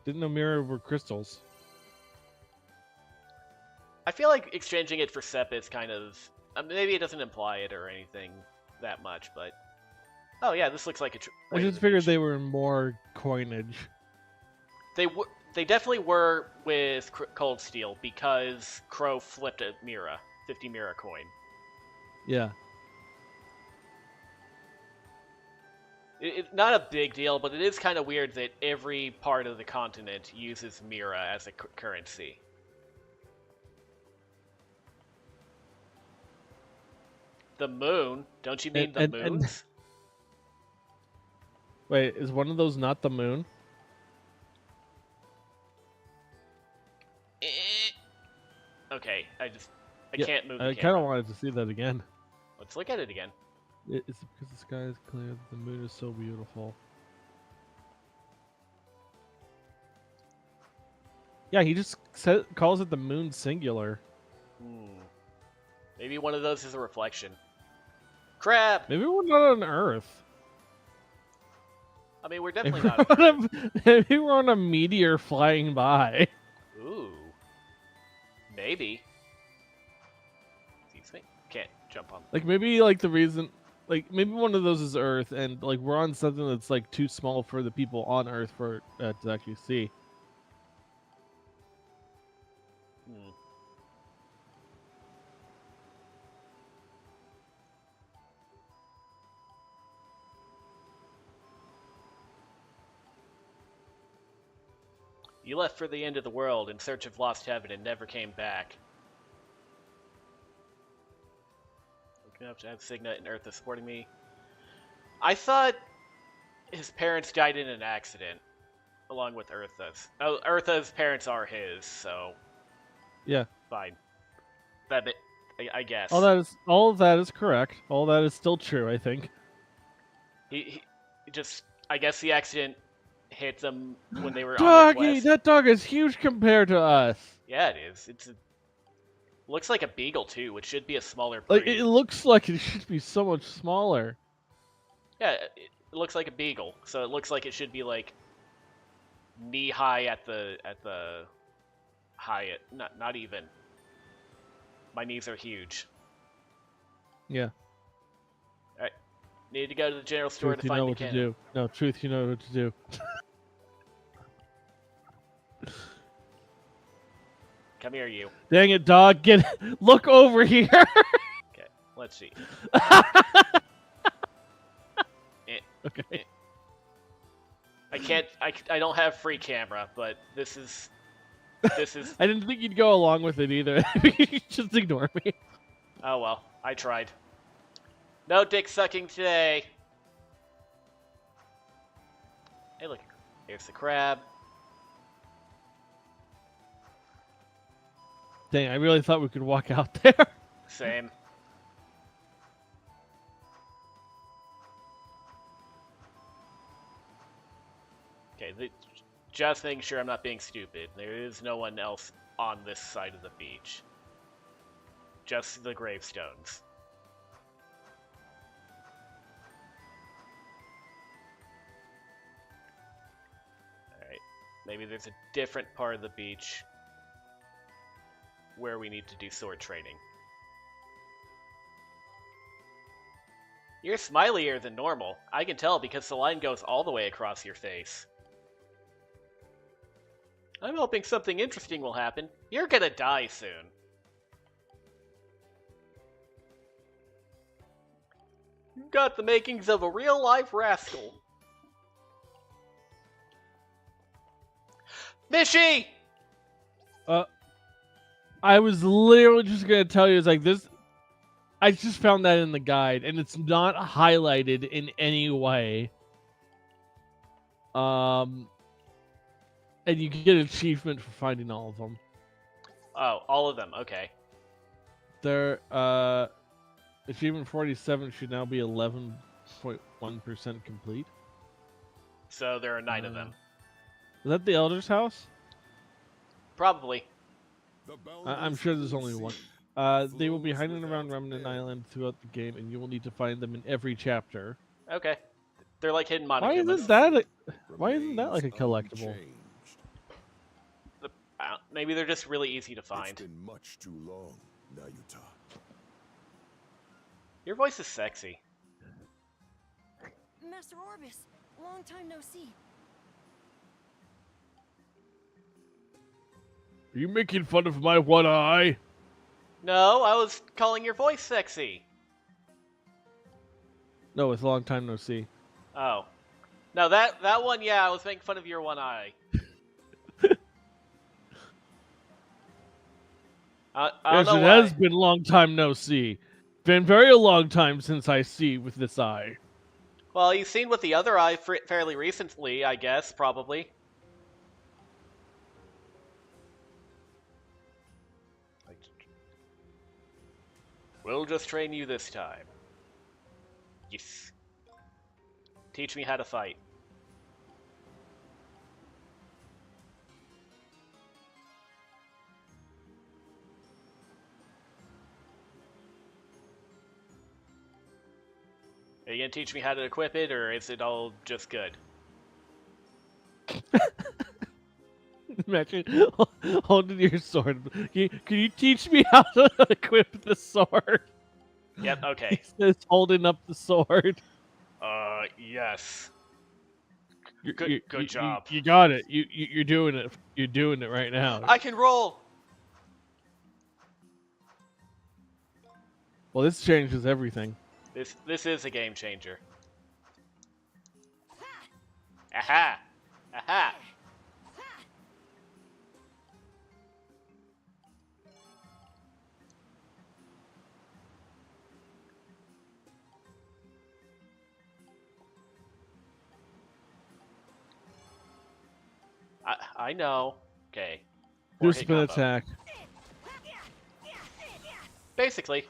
Speaker 2: Didn't know Mira were crystals.
Speaker 1: I feel like exchanging it for Sep is kind of... maybe it doesn't imply it or anything that much, but... Oh yeah, this looks like a...
Speaker 2: I just figured they were more coinage.
Speaker 1: They definitely were with Cold Steel because Crow flipped a Mira, 50 Mira coin.
Speaker 2: Yeah.
Speaker 1: It's not a big deal, but it is kind of weird that every part of the continent uses Mira as a currency. The moon? Don't you mean the moons?
Speaker 2: Wait, is one of those not the moon?
Speaker 1: Okay, I can't move the
Speaker 2: I
Speaker 1: camera.
Speaker 2: kind of wanted to see that again.
Speaker 1: Let's look at it again.
Speaker 2: It's because the sky is clear. The moon is so beautiful. Yeah, he just calls it the moon singular.
Speaker 1: Maybe one of those is a reflection. Crap!
Speaker 2: Maybe we're not on Earth.
Speaker 1: I mean, we're definitely not.
Speaker 2: Maybe we're on a meteor flying by.
Speaker 1: Ooh. Maybe. Excuse me. Can't jump on.
Speaker 2: Like maybe like the reason, like maybe one of those is Earth, and like we're on something that's like too small for the people on Earth for to actually see.
Speaker 1: You left for the end of the world in search of lost heaven and never came back. Looking up to have Signet and Eartha supporting me. I thought his parents died in an accident, along with Eartha's. Oh, Eartha's parents are his, so
Speaker 2: Yeah.
Speaker 1: fine. That bit, I guess.
Speaker 2: All of that is correct. All that is still true, I think.
Speaker 1: He just, I guess the accident hit them when they were on their
Speaker 2: Doggy,
Speaker 1: quest.
Speaker 2: that dog is huge compared to us.
Speaker 1: Yeah, it is. Looks like a beagle too, which should be a smaller
Speaker 2: Like
Speaker 1: breed.
Speaker 2: it looks like it should be so much smaller.
Speaker 1: Yeah, it looks like a beagle, so it looks like it should be like knee high at the not even. My knees are huge.
Speaker 2: Yeah.
Speaker 1: All right, need to go to the general store
Speaker 2: Truth,
Speaker 1: to
Speaker 2: you
Speaker 1: find
Speaker 2: know
Speaker 1: the
Speaker 2: what to
Speaker 1: cannon.
Speaker 2: do. No, truth, you know what to do.
Speaker 1: Come here, you.
Speaker 2: Dang it, dog! Look over here.
Speaker 1: Okay, let's see.
Speaker 2: Okay.
Speaker 1: I don't have free camera, but this is.
Speaker 2: I didn't think you'd go along with it either. Just ignore me.
Speaker 1: Oh well, I tried. No dick sucking today. Hey, look, here's the crab.
Speaker 2: Dang, I really thought we could walk out there.
Speaker 1: Same. Okay, just making sure I'm not being stupid. There is no one else on this side of the beach. Just the gravestones. Alright, maybe there's a different part of the beach where we need to do sword training. You're smilier than normal. I can tell because the line goes all the way across your face. I'm hoping something interesting will happen. You're gonna die soon. You've got the makings of a real-life rascal. Mishy!
Speaker 2: I was literally just gonna tell you, it's like this. I just found that in the guide, and it's not highlighted in any way. And you get an achievement for finding all of them.
Speaker 1: Oh, all of them. Okay.
Speaker 2: Their achievement 47 should now be 11.1% complete.
Speaker 1: So there are 9 of them.
Speaker 2: Is that the Elder's house?
Speaker 1: Probably.
Speaker 2: I'm sure there's only one. They will be hiding around Remnant Island throughout the game, and you will need to find them in every chapter.
Speaker 1: Okay. They're like hidden
Speaker 2: Why isn't
Speaker 1: Monokumas.
Speaker 2: that? Why isn't that like a collectible?
Speaker 1: Maybe they're just really easy to
Speaker 5: It's
Speaker 1: find.
Speaker 5: been much too long, Nayuta.
Speaker 1: Your voice is sexy.
Speaker 4: Master Orbis, long time no see.
Speaker 2: Are you making fun of my one eye?
Speaker 1: No, I was calling your voice sexy.
Speaker 2: No, it's a long time no see.
Speaker 1: Oh. No, that one, yeah, I was making fun of your one eye. I don't
Speaker 2: Yes,
Speaker 1: know
Speaker 2: it
Speaker 1: why.
Speaker 2: has been a long time no see. Been very a long time since I see with this eye.
Speaker 1: Well, you've seen with the other eye fairly recently, I guess, probably. We'll just train you this time. Yes. Teach me how to fight. Are you gonna teach me how to equip it, or is it all just good?
Speaker 2: Imagine holding your sword. Can you teach me how to equip the sword?
Speaker 1: Yep,
Speaker 2: He
Speaker 1: okay.
Speaker 2: says holding up the sword.
Speaker 1: Yes.
Speaker 2: You-
Speaker 1: Good-
Speaker 2: you-
Speaker 1: good
Speaker 2: you-
Speaker 1: job.
Speaker 2: You got it. You're doing it. You're doing it right now.
Speaker 1: I can roll!
Speaker 2: Well, this changes everything.
Speaker 1: This is a game changer. Aha! Aha! I know. Okay.
Speaker 2: Do
Speaker 1: Four-hit
Speaker 2: spin
Speaker 1: combo.
Speaker 2: attack.
Speaker 1: Basically.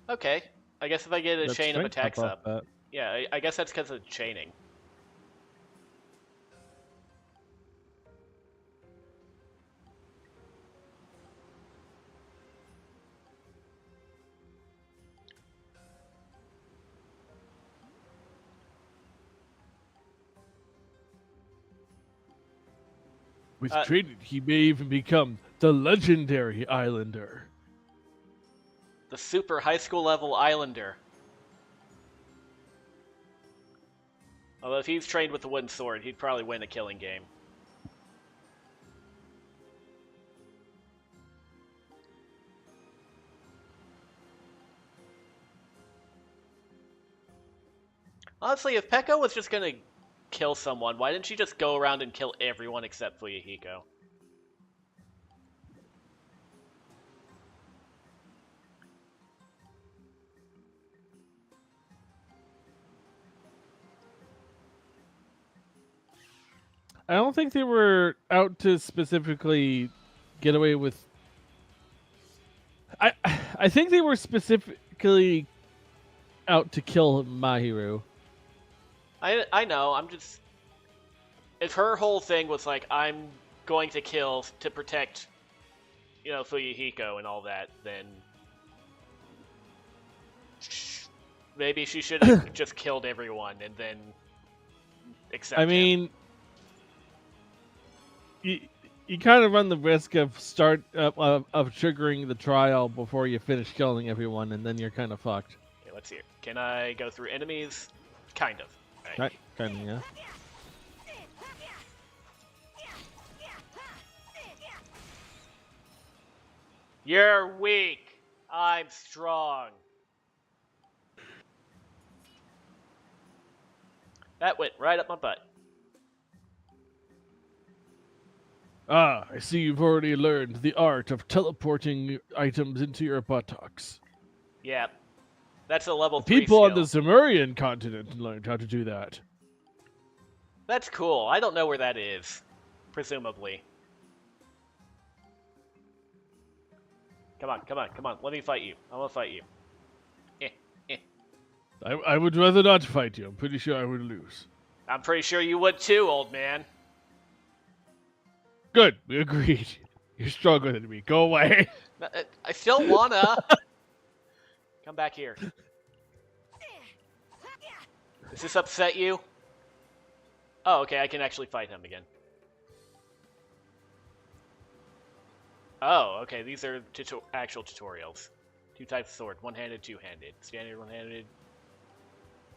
Speaker 1: Okay. I guess if I get a
Speaker 2: That's
Speaker 1: chain of
Speaker 2: strength
Speaker 1: attacks
Speaker 2: up off
Speaker 1: up. Yeah, I guess that's because of chaining.
Speaker 2: With training, he may even become the legendary Islander.
Speaker 1: The super high school level Islander. Although if he's trained with the wooden sword, he'd probably win a killing game. Honestly, if Pekka was just gonna kill someone, why didn't she just go around and kill everyone except Fuyuhiko?
Speaker 2: I don't think they were out to specifically get away with. I think they were specifically out to kill Mahiru.
Speaker 1: I know, I'm just... If her whole thing was like, I'm going to kill to protect, you know, Fuyuhiko and all that, then... Maybe she should have just killed everyone and then accept
Speaker 2: I
Speaker 1: him.
Speaker 2: mean, you kind of run the risk of triggering the trial before you finish killing everyone, and then you're kind of fucked.
Speaker 1: Okay, let's see here. Can I go through enemies? Kind of. Right.
Speaker 2: Right, kind of, yeah.
Speaker 1: You're weak. I'm strong. That went right up my butt.
Speaker 2: Ah, I see you've already learned the art of teleporting items into your buttocks.
Speaker 1: Yeah. That's a level 3
Speaker 2: People on
Speaker 1: skill.
Speaker 2: the Zemurian continent learned how to do that.
Speaker 1: That's cool. I don't know where that is. Presumably. Come on, come on, come on. Let me fight you. I want to fight you.
Speaker 2: I would rather not fight you. I'm pretty sure I would lose.
Speaker 1: I'm pretty sure you would too, old man.
Speaker 2: Good, we agreed. You're stronger than me. Go away.
Speaker 1: I still wanna. Come back here. Does this upset you? Oh, okay, I can actually fight him again. Oh, okay, these are actual tutorials. 2 types of sword, one-handed, two-handed. Standard, one-handed,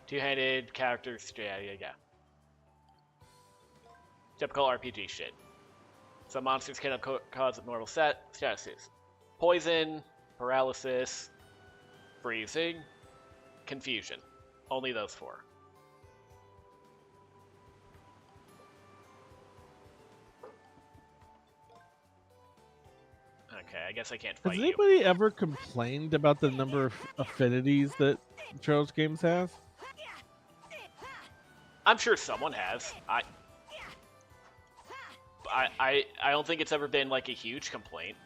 Speaker 1: two-handed, characters, yeah. Typical RPG shit. Some monsters cannot cause abnormal statuses. Poison, paralysis, freezing, confusion. Only those 4. Okay, I guess I can't fight
Speaker 2: Has
Speaker 1: you.
Speaker 2: anybody ever complained about the number of affinities that Trails Games has?
Speaker 1: I'm sure someone has. I don't think it's ever been like a huge complaint.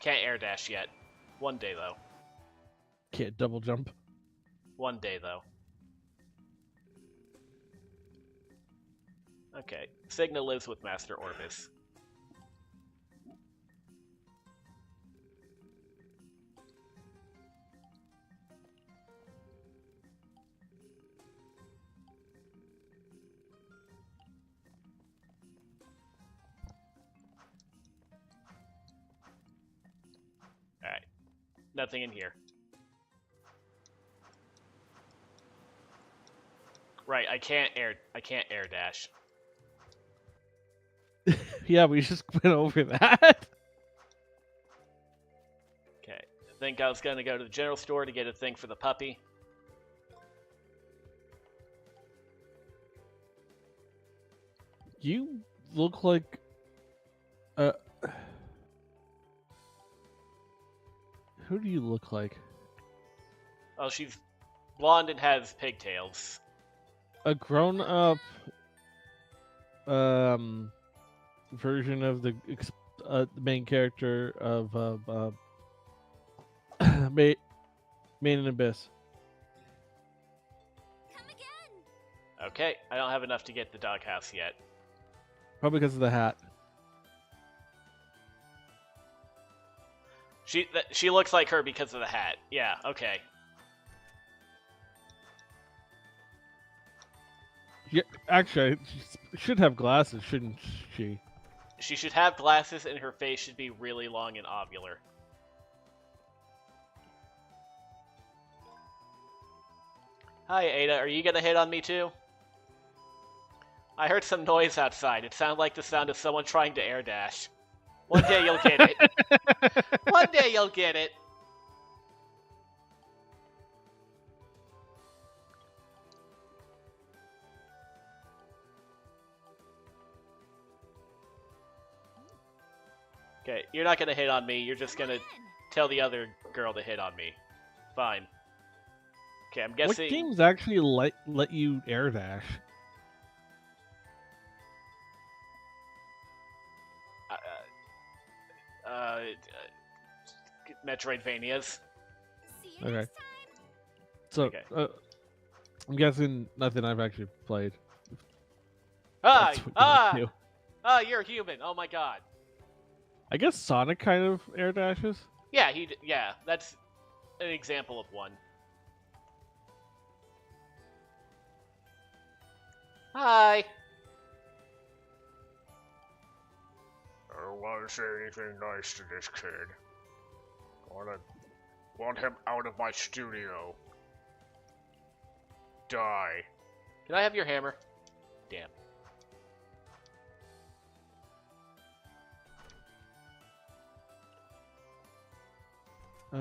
Speaker 1: Can't air dash yet. One day though.
Speaker 2: Can't double jump.
Speaker 1: One day though. Okay. Signa lives with Master Orbis. Alright. Nothing in here. Right, I can't air dash.
Speaker 2: Yeah, we just went over that.
Speaker 1: Okay. I think I was gonna go to the general store to get a thing for the puppy.
Speaker 2: You look like who do you look like?
Speaker 1: Oh, she's blonde and has pigtails.
Speaker 2: A grown-up version of the main character of Main in Abyss.
Speaker 4: Come again.
Speaker 1: Okay, I don't have enough to get the doghouse yet.
Speaker 2: Probably because of the hat.
Speaker 1: She looks like her because of the hat. Yeah, okay.
Speaker 2: Yeah, actually, she should have glasses, shouldn't she?
Speaker 1: She should have glasses and her face should be really long and ovular. Hi, Ada. Are you gonna hit on me too? I heard some noise outside. It sounded like the sound of someone trying to air dash. One day you'll get it. One day you'll get it. Okay, you're not gonna hit on me. You're just gonna tell the other girl to hit on me. Fine. Okay, I'm guessing.
Speaker 2: What games actually let you air dash?
Speaker 1: Metroidvanias.
Speaker 4: See you
Speaker 2: Okay.
Speaker 4: next time.
Speaker 2: So,
Speaker 1: Okay.
Speaker 2: I'm guessing nothing I've actually played.
Speaker 1: Ah!
Speaker 2: That's what you
Speaker 1: Ah!
Speaker 2: do.
Speaker 1: Ah! You're human. Oh my god.
Speaker 2: I guess Sonic kind of air dashes.
Speaker 1: Yeah, yeah, that's an example of one. Hi.
Speaker 6: I don't want to say anything nice to this kid. Want him out of my studio. Die.
Speaker 1: Can I have your hammer? Damn.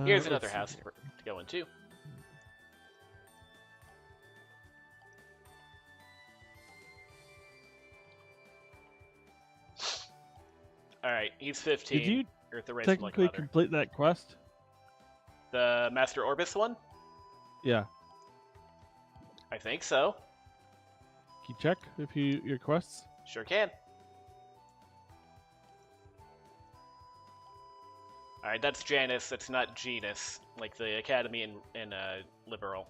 Speaker 1: Here's another
Speaker 2: let's see
Speaker 1: house
Speaker 2: here.
Speaker 1: to go into. Alright, he's 15.
Speaker 2: Did you
Speaker 1: You're at the race of like
Speaker 2: technically
Speaker 1: mother.
Speaker 2: complete that quest?
Speaker 1: The Master Orbis one?
Speaker 2: Yeah.
Speaker 1: I think so.
Speaker 2: Can you check if your quests?
Speaker 1: Sure can. Alright, that's Janus, that's not Genus, like the Academy in Liberal.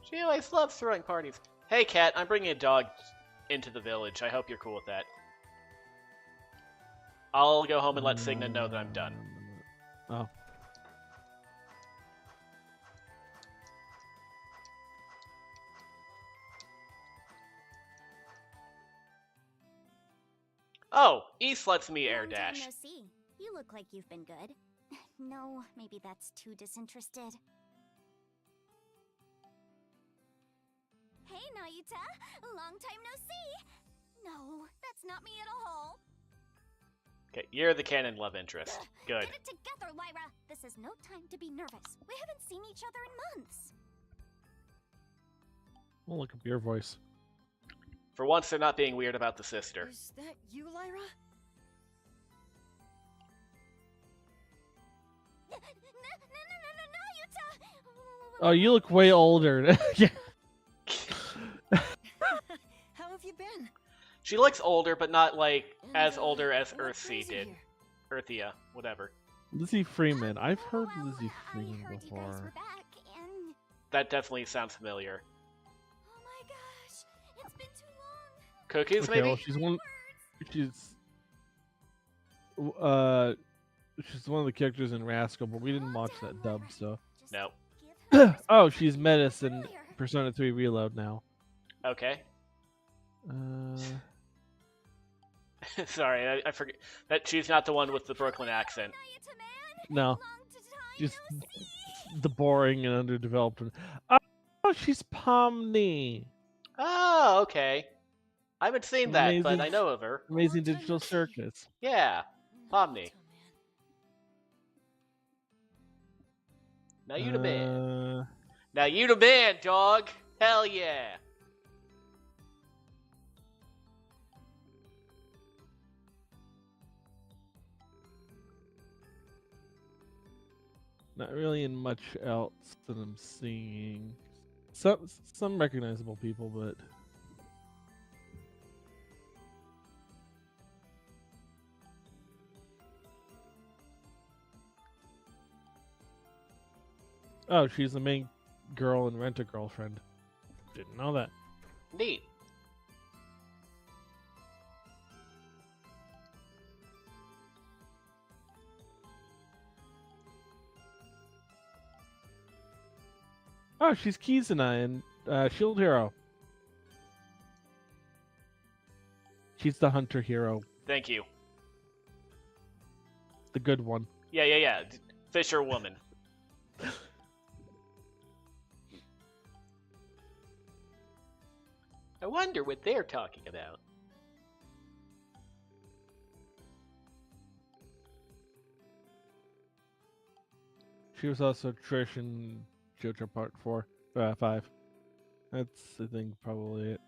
Speaker 1: She always loves throwing parties. Hey, Cat, I'm bringing a dog into the village. I hope you're cool with that. I'll go home and let Signa know that I'm done.
Speaker 2: Oh.
Speaker 1: Oh, East lets me air
Speaker 4: Long time
Speaker 1: dash.
Speaker 4: no see. You look like you've been good. No, maybe that's too disinterested. Hey, Nayuta! Long time no see! No, that's not me at all.
Speaker 1: Okay, you're the canon love interest. Good.
Speaker 4: Get it together, Lyra! This is no time to be nervous. We haven't seen each other in months.
Speaker 2: Well, look up your voice.
Speaker 1: For once, they're not being weird about the sister.
Speaker 7: Is that you, Lyra?
Speaker 4: Nayuta!
Speaker 2: Oh, you look way older. Yeah.
Speaker 7: How have you been?
Speaker 1: She looks older, but not like
Speaker 7: And,
Speaker 1: as older as
Speaker 7: what
Speaker 1: Earthsea
Speaker 7: brings you
Speaker 1: did.
Speaker 7: here?
Speaker 1: Earthia, whatever.
Speaker 2: Lizzie Freeman. I've heard
Speaker 4: Well,
Speaker 2: Lizzie
Speaker 4: I
Speaker 2: Freeman
Speaker 4: heard you guys were
Speaker 2: before.
Speaker 4: back, and
Speaker 1: That definitely sounds familiar.
Speaker 4: oh my gosh, it's been too long.
Speaker 1: Cookies,
Speaker 2: Okay,
Speaker 1: maybe?
Speaker 2: well, she's one. She's one of the characters in Rascal, but we didn't watch that dub, so.
Speaker 4: Just
Speaker 1: No.
Speaker 4: give her
Speaker 2: Oh, she's Metis in
Speaker 4: earlier.
Speaker 2: Persona 3 Reload now.
Speaker 1: Okay.
Speaker 2: Uh,
Speaker 1: Sorry, I forget that she's not the one with the Brooklyn accent.
Speaker 4: Nayuta, man.
Speaker 2: no,
Speaker 4: Long time
Speaker 2: just
Speaker 4: no see.
Speaker 2: the boring and underdeveloped one. Oh, she's Pomni.
Speaker 1: Oh, okay. I haven't seen that, but
Speaker 2: Amazing.
Speaker 1: I know of her.
Speaker 2: Amazing
Speaker 7: Long time
Speaker 2: Digital
Speaker 7: no see.
Speaker 2: Circus.
Speaker 1: Yeah. Pomni.
Speaker 7: Nayuta, man.
Speaker 1: Now you the man.
Speaker 2: Uh,
Speaker 1: Now you the man, dog. Hell yeah.
Speaker 2: Not really in much else that I'm seeing. Some recognizable people, but oh, she's the main girl in Rent a Girlfriend. Didn't know that.
Speaker 1: Neat.
Speaker 2: Oh, she's Kizuna in Shield Hero. She's the hunter hero,
Speaker 1: Thank you.
Speaker 2: the good one.
Speaker 1: Yeah. Fisher woman. I wonder what they're talking about.
Speaker 2: She was also Trish in JoJo Part 5. That's, I think, probably it.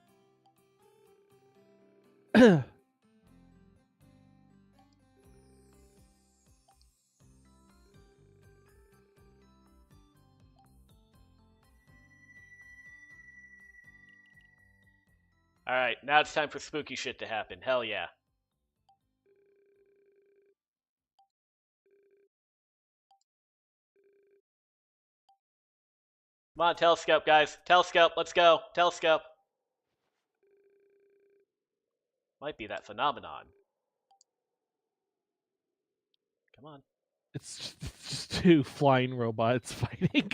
Speaker 1: Alright, now it's time for spooky shit to happen. Hell yeah. Come on, telescope, guys. Telescope, let's go. Telescope. Might be that phenomenon. Come on.
Speaker 2: It's just two flying robots fighting.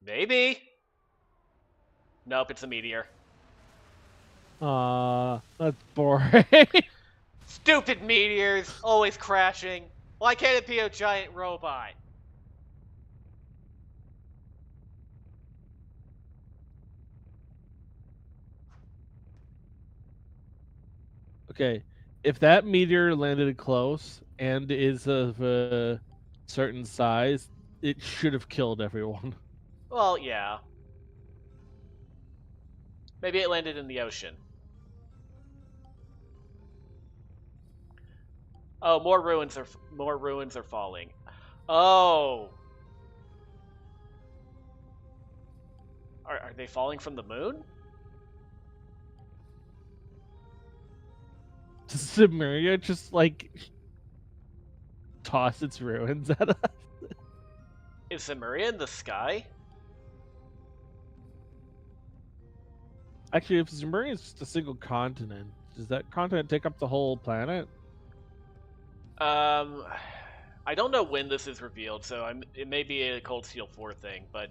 Speaker 1: Maybe. Nope, it's a meteor.
Speaker 2: That's boring.
Speaker 1: Stupid meteors, always crashing. Why can't it be a giant robot?
Speaker 2: Okay, if that meteor landed close and is of a certain size, it should have killed everyone.
Speaker 1: Well, yeah. Maybe it landed in the ocean. Oh, more ruins are falling. Oh. Are they falling from the moon?
Speaker 2: Does Samaria just like toss its ruins at us?
Speaker 1: Is Samaria in the sky?
Speaker 2: Actually, if Zemuria is just a single continent, does that continent take up the whole planet?
Speaker 1: I don't know when this is revealed, so it may be a Cold Steel 4 thing, but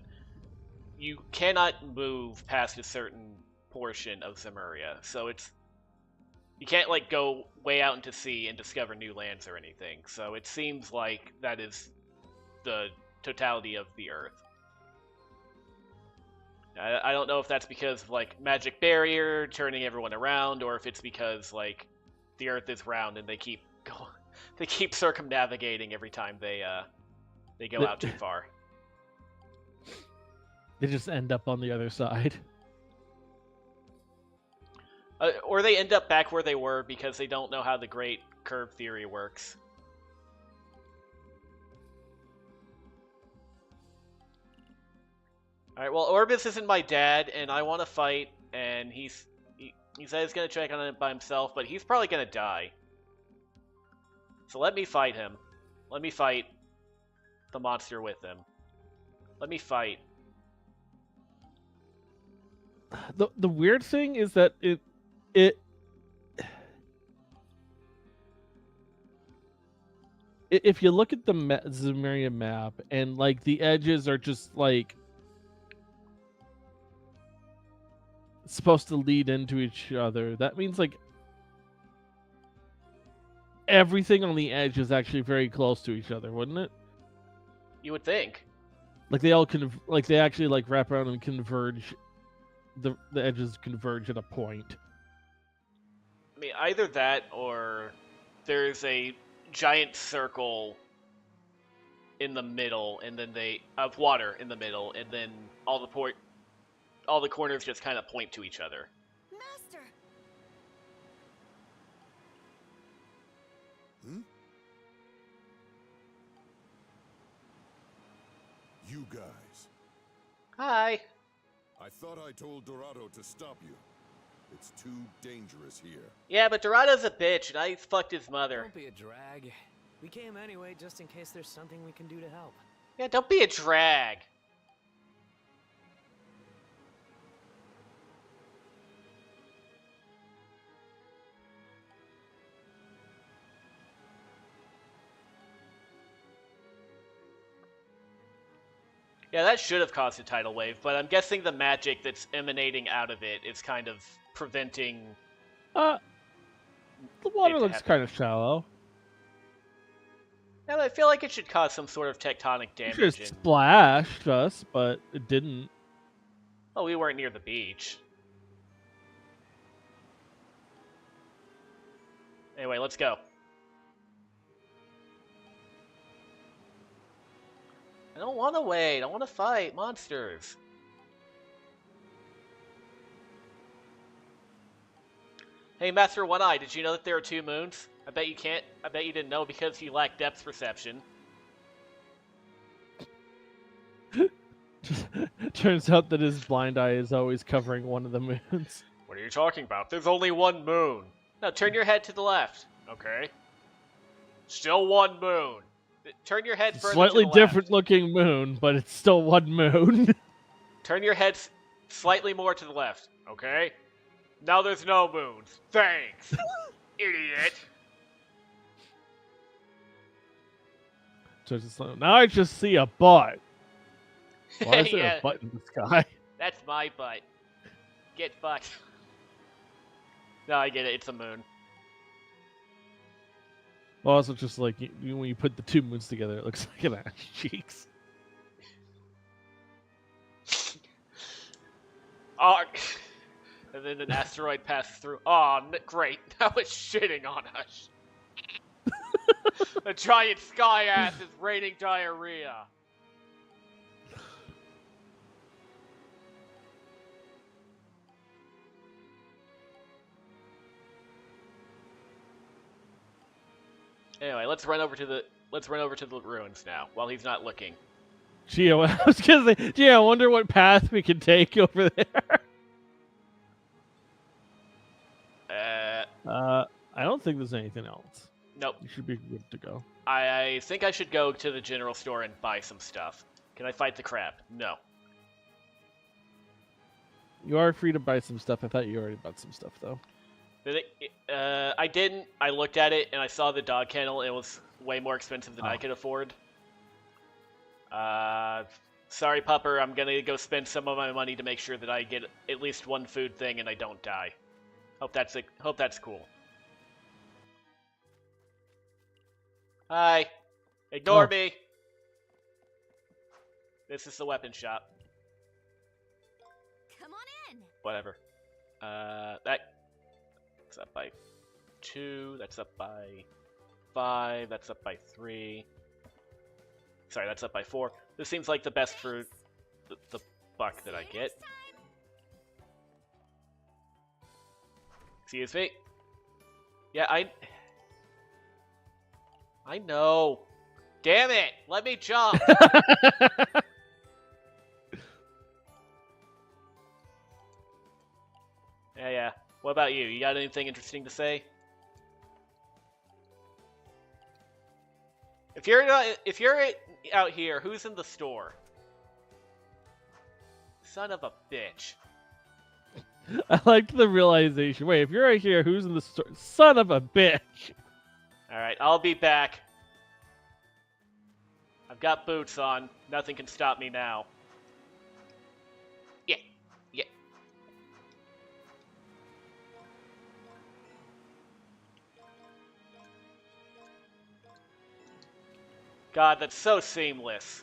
Speaker 1: you cannot move past a certain portion of Zemuria, so you can't like go way out into sea and discover new lands or anything. So it seems like that is the totality of the Earth. I don't know if that's because of like magic barrier turning everyone around, or if it's because like the Earth is round and they keep circumnavigating every time they go out too far.
Speaker 2: They just end up on the other side.
Speaker 1: Or they end up back where they were because they don't know how the Great Curve Theory works. Alright, well, Orbis isn't my dad, and I want to fight, and he said he's going to check on it by himself, but he's probably going to die. So let me fight him. Let me fight the monster with him. Let me fight.
Speaker 2: The weird thing is that if you look at the Zemuria map and like the edges are just like supposed to lead into each other, that means like everything on the edge is actually very close to each other, wouldn't it?
Speaker 1: You would think.
Speaker 2: Like they all they actually like wrap around and converge. The edges converge at a point.
Speaker 1: I mean, either that or there's a giant circle in the middle, and then of water in the middle, and then all the corners just kind of point to each other.
Speaker 7: Master!
Speaker 5: Hmm? You guys.
Speaker 1: Hi.
Speaker 5: I thought I told Dorado to stop you. It's too dangerous here.
Speaker 1: Yeah, but Dorado's a bitch, and I fucked his mother.
Speaker 3: Don't be a drag. We came anyway, just in case there's something we can do to help.
Speaker 1: Yeah, don't be a drag. Yeah, that should have caused a tidal wave, but I'm guessing the magic that's emanating out of it is kind of preventing...
Speaker 2: The water looks kind of shallow.
Speaker 1: Yeah, I feel like it should cause some sort of tectonic
Speaker 2: It
Speaker 1: damage.
Speaker 2: just splashed us, but it didn't.
Speaker 1: Oh, we weren't near the beach. Anyway, let's go. I don't want to wait. I want to fight monsters. Hey, Master One Eye, did you know that there are 2 moons? I bet you can't. I bet you didn't know because you lack depth perception.
Speaker 2: Turns out that his blind eye is always covering one of the moons.
Speaker 1: What are you talking about? There's only 1 moon. No, turn your head to the left. Okay. Still 1 moon. Turn your head further
Speaker 2: Slightly
Speaker 1: to the
Speaker 2: different looking moon, but it's still 1 moon.
Speaker 1: Turn your head slightly more to the left. Okay. Now there's no moons. Thanks, idiot.
Speaker 2: So it's just like, now I just see a butt. Why is there
Speaker 1: Yeah,
Speaker 2: a butt in the sky?
Speaker 1: that's my butt. Get fucked. No, I get it. It's a moon.
Speaker 2: Well, also just like when you put the 2 moons together, it looks like an ass cheeks.
Speaker 1: Oh, and then an asteroid passes through. Oh, great. Now it's shitting on us. The giant sky ass is raining diarrhea. Anyway, let's run over to the ruins now while he's not looking.
Speaker 2: Gee, I was gonna say, gee, I wonder what path we can take over there. I don't think there's anything else.
Speaker 1: Nope.
Speaker 2: You should be good to go.
Speaker 1: I think I should go to the general store and buy some stuff. Can I fight the crab? No.
Speaker 2: You are free to buy some stuff. I thought you already bought some stuff though.
Speaker 1: I didn't. I looked at it and I saw the dog kennel. It was way more expensive than I
Speaker 2: Oh.
Speaker 1: could afford. Sorry, Pupper. I'm gonna go spend some of my money to make sure that I get at least one food thing and I don't die. Hope that's cool. Hi. Ignore
Speaker 2: Oh.
Speaker 1: me. This is the weapon shop.
Speaker 4: Come on in.
Speaker 1: Whatever. That's up by 2. That's up by 5. That's up by 3. Sorry, that's up by 4. This seems like the best for the buck that I get. Excuse me. Yeah, I know. Damn it! Let me jump! Yeah. What about you? You got anything interesting to say? If you're out here, who's in the store? Son of a bitch.
Speaker 2: I liked the realization. Wait, if you're right here, who's in the store? Son of a bitch.
Speaker 1: Alright, I'll be back. I've got boots on. Nothing can stop me now. Yeah. God, that's so seamless.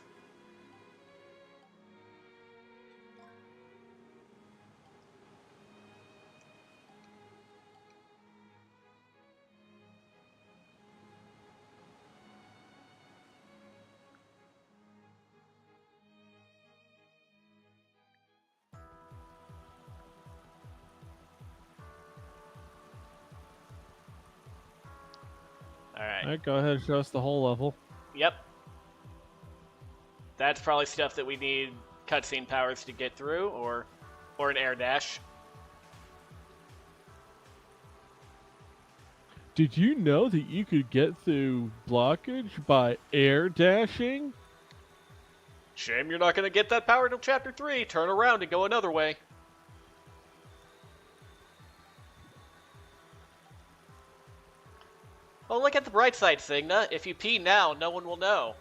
Speaker 1: Alright.
Speaker 2: Alright, go ahead and show us the whole level.
Speaker 1: Yep. That's probably stuff that we need cutscene powers to get through, or an air dash.
Speaker 2: Did you know that you could get through blockage by air dashing?
Speaker 1: Shame you're not gonna get that power till Chapter 3. Turn around and go another way. Oh, look at the bright side, Signa. If you pee now, no one will know.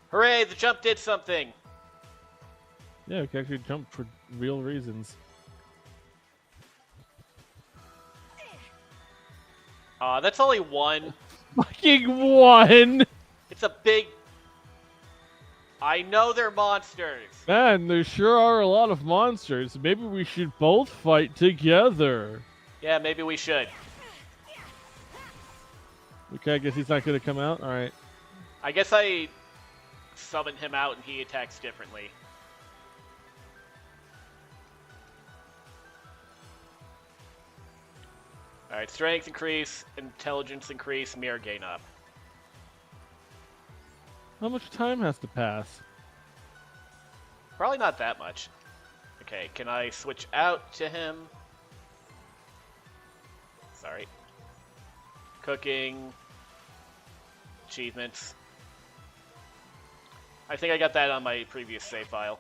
Speaker 1: Hooray, the jump did something!
Speaker 2: Yeah, we can actually jump for real reasons.
Speaker 1: Aw, that's only one.
Speaker 2: Fucking one!
Speaker 1: It's a big... I know they're monsters.
Speaker 2: Man, there sure are a lot of monsters. Maybe we should both fight together.
Speaker 1: Yeah, maybe we should.
Speaker 2: Okay, I guess he's not gonna come out? Alright.
Speaker 1: I guess I summon him out and he attacks differently. Alright, strength increase, intelligence increase, mirror gain up.
Speaker 2: How much time has to pass?
Speaker 1: Probably not that much. Okay, can I switch out to him? Sorry. Cooking. Achievements. I think I got that on my previous save file.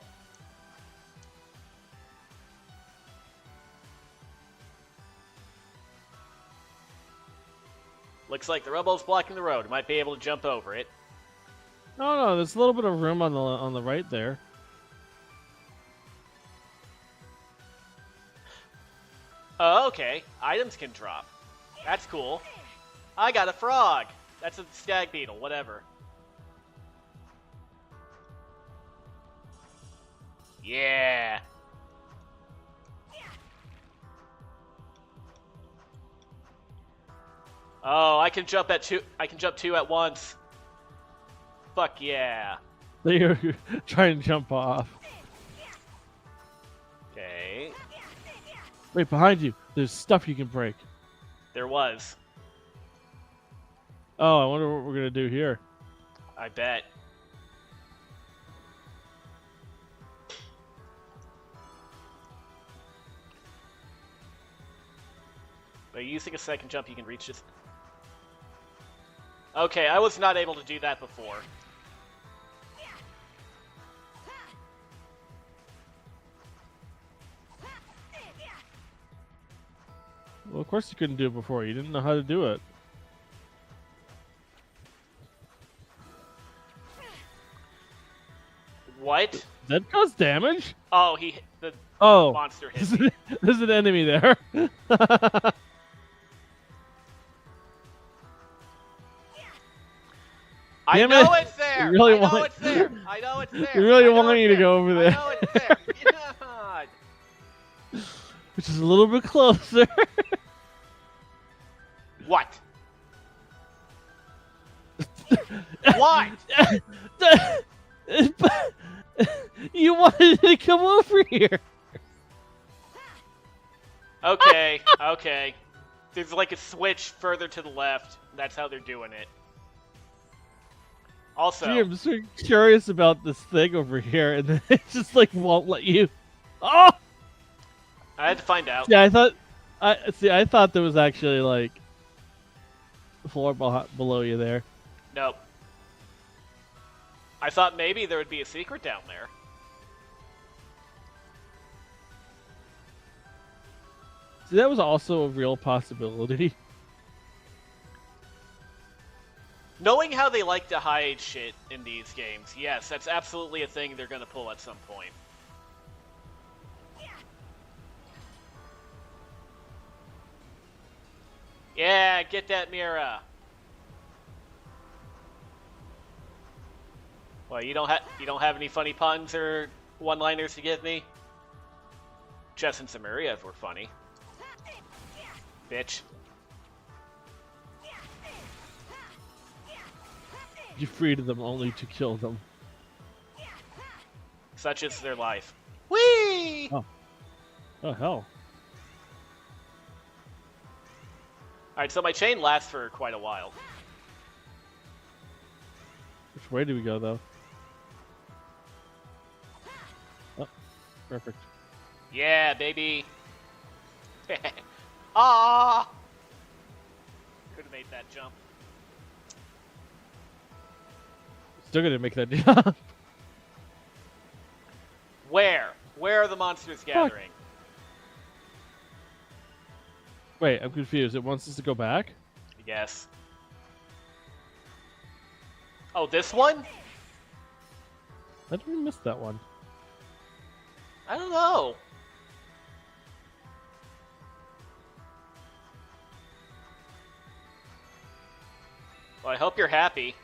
Speaker 1: Looks like the rubble's blocking the road. Might be able to jump over it.
Speaker 2: No, there's a little bit of room on the right there.
Speaker 1: Oh, okay. Items can drop. That's cool. I got a frog. That's a stag beetle, whatever. Yeah. Oh, I can jump at two. I can jump 2 at once. Fuck yeah.
Speaker 2: They try and jump off.
Speaker 1: Okay.
Speaker 2: Wait, behind you. There's stuff you can break.
Speaker 1: There was.
Speaker 2: Oh, I wonder what we're gonna do here.
Speaker 1: I bet. By using a second jump, you can reach this. Okay, I was not able to do that before.
Speaker 2: Well, of course you couldn't do it before. You didn't know how to do it.
Speaker 1: What?
Speaker 2: That does damage?
Speaker 1: Oh, the
Speaker 2: Oh.
Speaker 1: monster hit me.
Speaker 2: There's an enemy there.
Speaker 1: I
Speaker 2: Damn
Speaker 1: know
Speaker 2: it.
Speaker 1: it's there!
Speaker 2: You really
Speaker 1: I know
Speaker 2: want-
Speaker 1: it's there! I know it's there!
Speaker 2: You really
Speaker 1: I know
Speaker 2: want
Speaker 1: it's
Speaker 2: me to
Speaker 1: there.
Speaker 2: go over there.
Speaker 1: I know it's there! God.
Speaker 2: Which is a little bit closer.
Speaker 1: What? What?
Speaker 2: You wanted to come over here.
Speaker 1: Okay, okay. There's like a switch further to the left. That's how they're doing it. Also,
Speaker 2: Gee, I'm just very curious about this thing over here, and then it just like won't let you. Oh!
Speaker 1: I had to find out.
Speaker 2: Yeah, I thought there was actually like a floor below you there.
Speaker 1: Nope. I thought maybe there would be a secret down there.
Speaker 2: See, that was also a real possibility.
Speaker 1: Knowing how they like to hide shit in these games, yes, that's absolutely a thing they're gonna pull at some point. Yeah, get that Mira. Well, you don't have any funny puns or one-liners to give me? Jess and Samaria were funny. Bitch.
Speaker 2: You freed them only to kill them.
Speaker 1: Such is their life. Whee!
Speaker 2: Oh hell!
Speaker 1: Alright, so my chain lasts for quite a while.
Speaker 2: Which way do we go though? Oh, perfect.
Speaker 1: Yeah, baby. Ah! Could have made that jump.
Speaker 2: Still gonna make that jump.
Speaker 1: Where? Where are the monsters gathering?
Speaker 2: Wait, I'm confused. It wants us to go back?
Speaker 1: I guess. Oh, this one?
Speaker 2: How did we miss that one?
Speaker 1: I don't know. Well, I hope you're happy.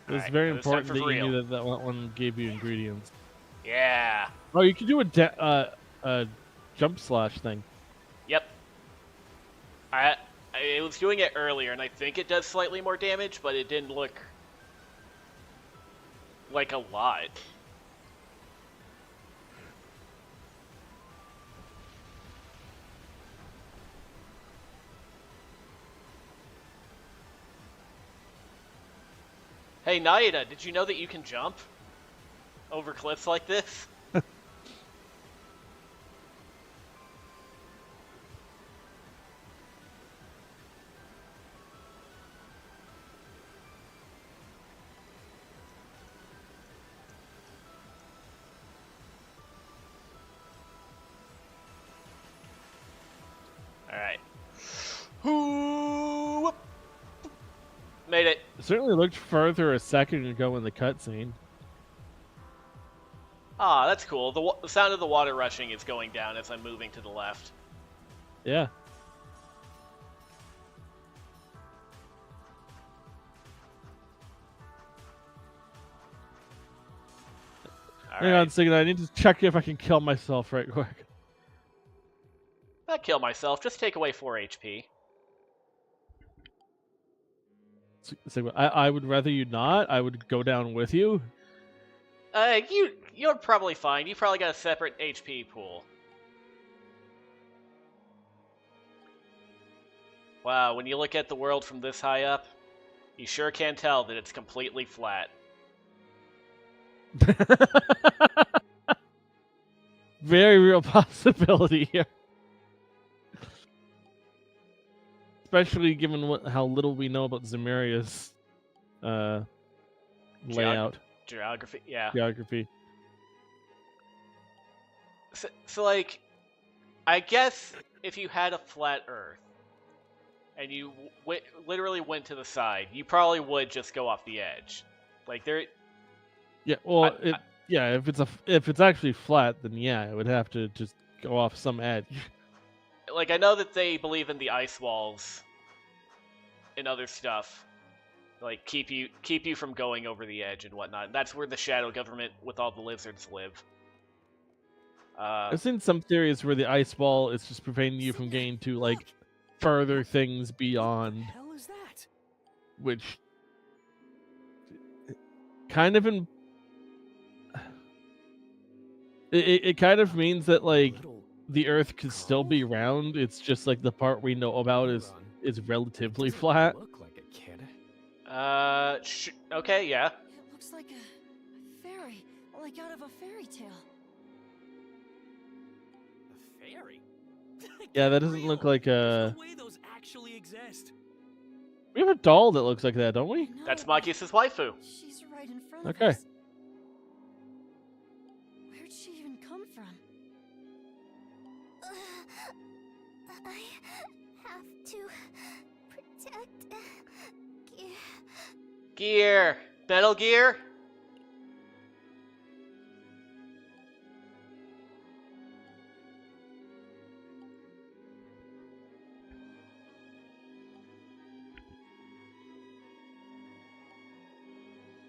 Speaker 2: It was
Speaker 1: Alright,
Speaker 2: very
Speaker 1: this time
Speaker 2: important
Speaker 1: for
Speaker 2: that you
Speaker 1: real.
Speaker 2: knew that one gave you ingredients.
Speaker 1: Yeah.
Speaker 2: Oh, you can do a jump slash thing.
Speaker 1: Yep. I was doing it earlier, and I think it does slightly more damage, but it didn't look like a lot. Hey, Nayuta, did you know that you can jump over cliffs like this? Alright. Whoop. Made it.
Speaker 2: It certainly looked further a second ago in the cutscene.
Speaker 1: Ah, that's cool. The sound of the water rushing is going down as I'm moving to the left.
Speaker 2: Yeah. Hang on a second, I need to check if I can kill myself right quick.
Speaker 1: Not kill myself, just take away 4 HP.
Speaker 2: I would rather you not. I would go down with you.
Speaker 1: You're probably fine. You probably got a separate HP pool. Wow, when you look at the world from this high up, you sure can tell that it's completely flat.
Speaker 2: Very real possibility here. especially given how little we know about Zemuria's layout,
Speaker 1: Geography, yeah.
Speaker 2: geography.
Speaker 1: So like, I guess if you had a flat Earth and you literally went to the side, you probably would just go off the edge. Like there.
Speaker 2: Yeah, well, yeah, if it's actually flat, then yeah, it would have to just go off some edge.
Speaker 1: Like I know that they believe in the ice walls and other stuff, like keep you from going over the edge and whatnot. That's where the shadow government with all the lizards live.
Speaker 2: I've seen some theories where the ice wall is just preventing you from getting to like further things beyond,
Speaker 3: What the hell is that?
Speaker 2: which kind of it kind of means that like
Speaker 3: Little
Speaker 2: the Earth could still be round. It's just like the part we know about is relatively
Speaker 3: doesn't
Speaker 2: flat.
Speaker 3: Look like a kid.
Speaker 1: Okay, yeah.
Speaker 4: It looks like a fairy, like out of a fairy tale.
Speaker 3: A fairy?
Speaker 2: Yeah, that doesn't look like
Speaker 3: There's
Speaker 2: a.
Speaker 3: no way those actually exist.
Speaker 2: We have a doll that looks like that, don't we?
Speaker 4: No,
Speaker 1: That's Makius' waifu.
Speaker 4: she's right in front
Speaker 2: Okay.
Speaker 4: of us. Where'd she even come from?
Speaker 8: I have to protect
Speaker 1: Gear, Metal Gear.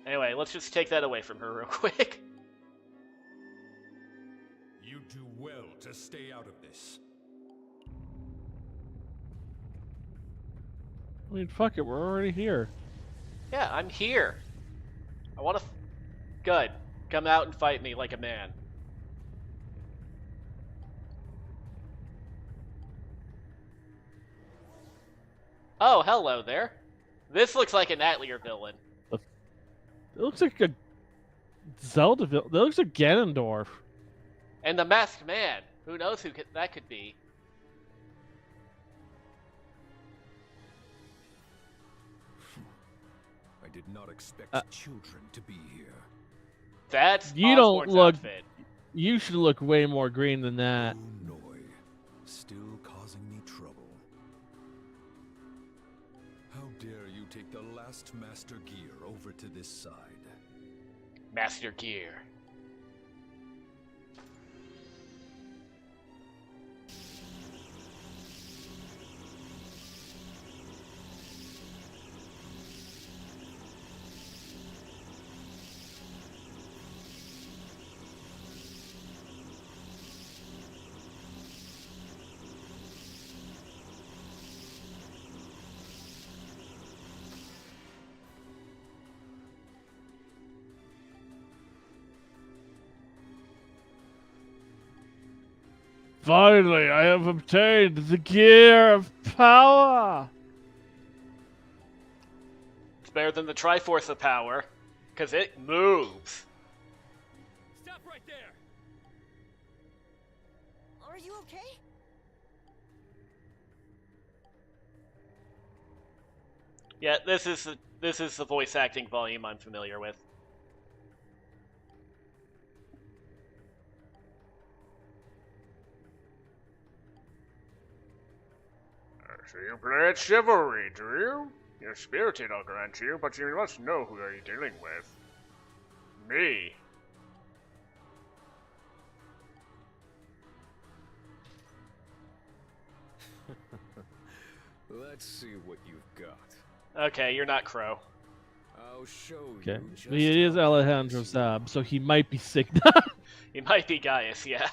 Speaker 1: Anyway, let's just take that away from her real quick.
Speaker 5: You do well to stay out of this.
Speaker 2: I mean, fuck it, we're already here.
Speaker 1: Yeah, I'm here. I want to. Good. Come out and fight me like a man. Oh, hello there. This looks like an Atelier villain.
Speaker 2: It looks like a Zelda villain. That looks like Ganondorf.
Speaker 1: And the Masked Man. Who knows who that could be?
Speaker 5: I did not expect children to be here.
Speaker 1: That's
Speaker 2: You don't
Speaker 1: Osborn's
Speaker 2: look-
Speaker 1: outfit.
Speaker 2: You should look way more green than that.
Speaker 5: Oh, Noi, still causing me trouble. How dare you take the last Master Gear over to this side?
Speaker 1: Master Gear.
Speaker 2: Finally, I have obtained the Gear of Power!
Speaker 1: It's better than the Triforce of Power, because it moves.
Speaker 3: Stop right there.
Speaker 7: Are you okay?
Speaker 1: Yeah, this is the voice acting volume I'm familiar with.
Speaker 6: So you play at chivalry, do you? You're spirited, I'll grant you, but you must know who you're dealing with. Me.
Speaker 3: Let's see what you've got.
Speaker 1: Okay, you're not Crow.
Speaker 3: I'll show
Speaker 2: Okay.
Speaker 3: you. Just
Speaker 2: He is
Speaker 3: how
Speaker 2: Alejandro
Speaker 3: easy.
Speaker 2: Saab, so he might be sick.
Speaker 1: He might be Gaius, yeah.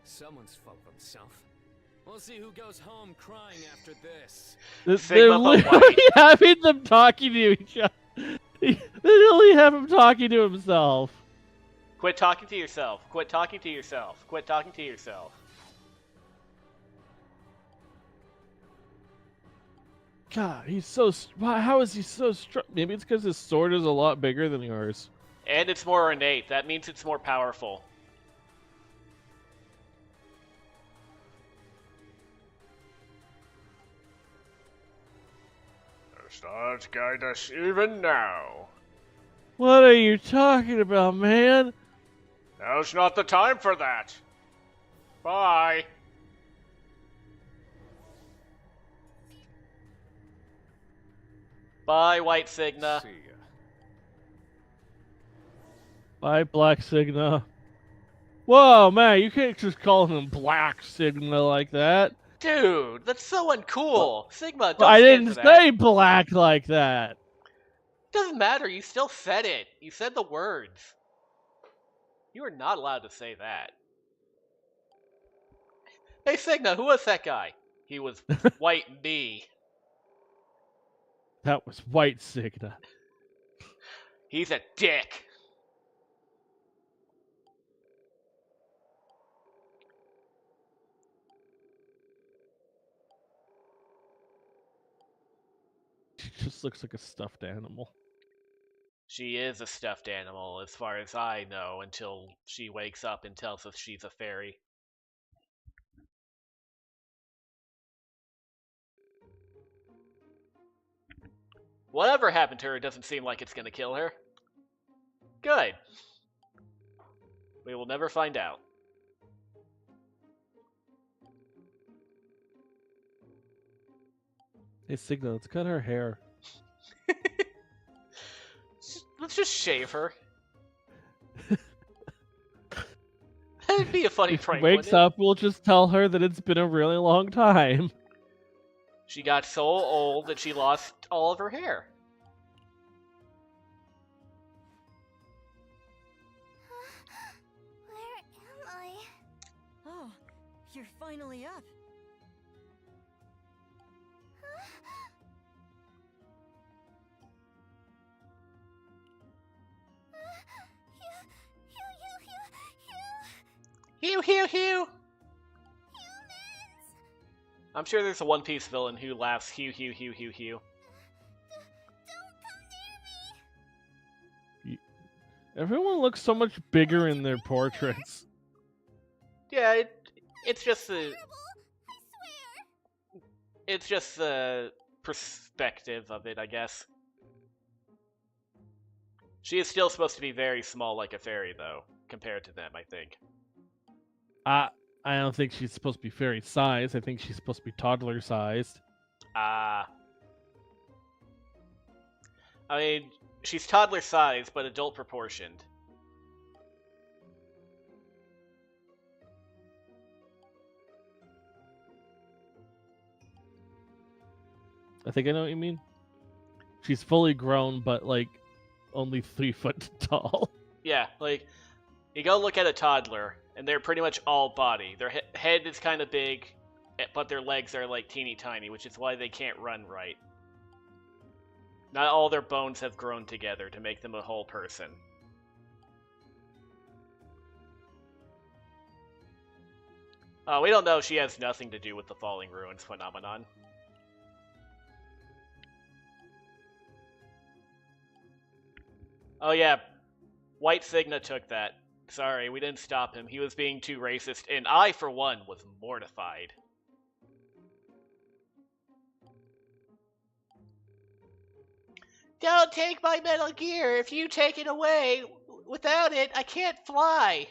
Speaker 3: Someone's full of himself. We'll see who goes home crying after this.
Speaker 2: They're
Speaker 1: Sigma but
Speaker 2: literally
Speaker 1: white.
Speaker 2: having them talking to each other. They literally have him talking to himself.
Speaker 1: Quit talking to yourself. Quit talking to yourself. Quit talking to yourself.
Speaker 2: God, he's so. How is he so strong? Maybe it's because his sword is a lot bigger than yours.
Speaker 1: And it's more ornate. That means it's more powerful.
Speaker 6: stars guide us even now.
Speaker 2: What are you talking about, man?
Speaker 6: Now's not the time for that. Bye.
Speaker 1: Bye, White Signa.
Speaker 3: See ya.
Speaker 2: Bye, Black Signa. Whoa, man, you can't just call him Black Signa like that.
Speaker 1: Dude, that's so uncool. Sigma, don't
Speaker 2: I
Speaker 1: stand
Speaker 2: didn't
Speaker 1: for that.
Speaker 2: say black like that.
Speaker 1: Doesn't matter, you still said it. You said the words. You are not allowed to say that. Hey, Signa, who was that guy? He was White B.
Speaker 2: That was White Signa.
Speaker 1: He's a dick.
Speaker 2: She just looks like a stuffed animal.
Speaker 1: She is a stuffed animal, as far as I know, until she wakes up and tells us she's a fairy. Whatever happened to her doesn't seem like it's gonna kill her. Good. We will never find out.
Speaker 2: Hey, Signa, let's cut her hair.
Speaker 1: Let's just shave her. That'd be a funny
Speaker 2: If she
Speaker 1: prank.
Speaker 2: wakes up, we'll just tell her that it's been a really long time.
Speaker 1: She got so old that she lost all of her hair.
Speaker 8: Where am I?
Speaker 7: Oh, you're finally up.
Speaker 1: Hew, hew, hew! I'm sure there's a One Piece villain who laughs hew, hew, hew, hew, hew.
Speaker 2: Everyone looks so much bigger in their portraits.
Speaker 1: Yeah, it's just the... It's just the perspective of it, I guess. She is still supposed to be very small like a fairy, though, compared to them, I think.
Speaker 2: I don't think she's supposed to be fairy sized. I think she's supposed to be toddler sized.
Speaker 1: I mean, she's toddler sized, but adult proportioned.
Speaker 2: I think I know what you mean. She's fully grown, but like only 3 foot tall.
Speaker 1: Yeah, like, you go look at a toddler, and they're pretty much all body. Their head is kind of big, but their legs are like teeny tiny, which is why they can't run right. Not all their bones have grown together to make them a whole person. We don't know. She has nothing to do with the falling ruins phenomenon. Oh yeah, White Signa took that. Sorry, we didn't stop him. He was being too racist, and I, for one, was mortified. Don't take my Metal Gear! If you take it away, without it, I can't fly!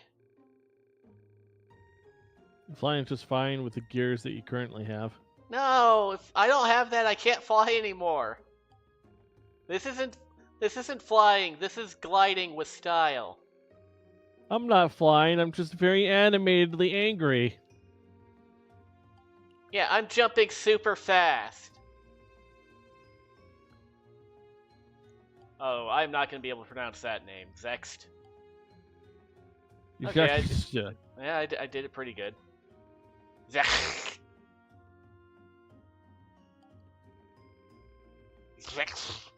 Speaker 2: Flying just fine with the gears that you currently have.
Speaker 1: No, if I don't have that, I can't fly anymore. This isn't flying, this is gliding with style.
Speaker 2: I'm not flying, I'm just very animatedly angry.
Speaker 1: Yeah, I'm jumping super fast. Oh, I'm not going to be able to pronounce that name. Zext.
Speaker 2: You
Speaker 1: Okay,
Speaker 2: got
Speaker 1: I
Speaker 2: this shit.
Speaker 1: Yeah, I did it pretty good. Zext. Zext.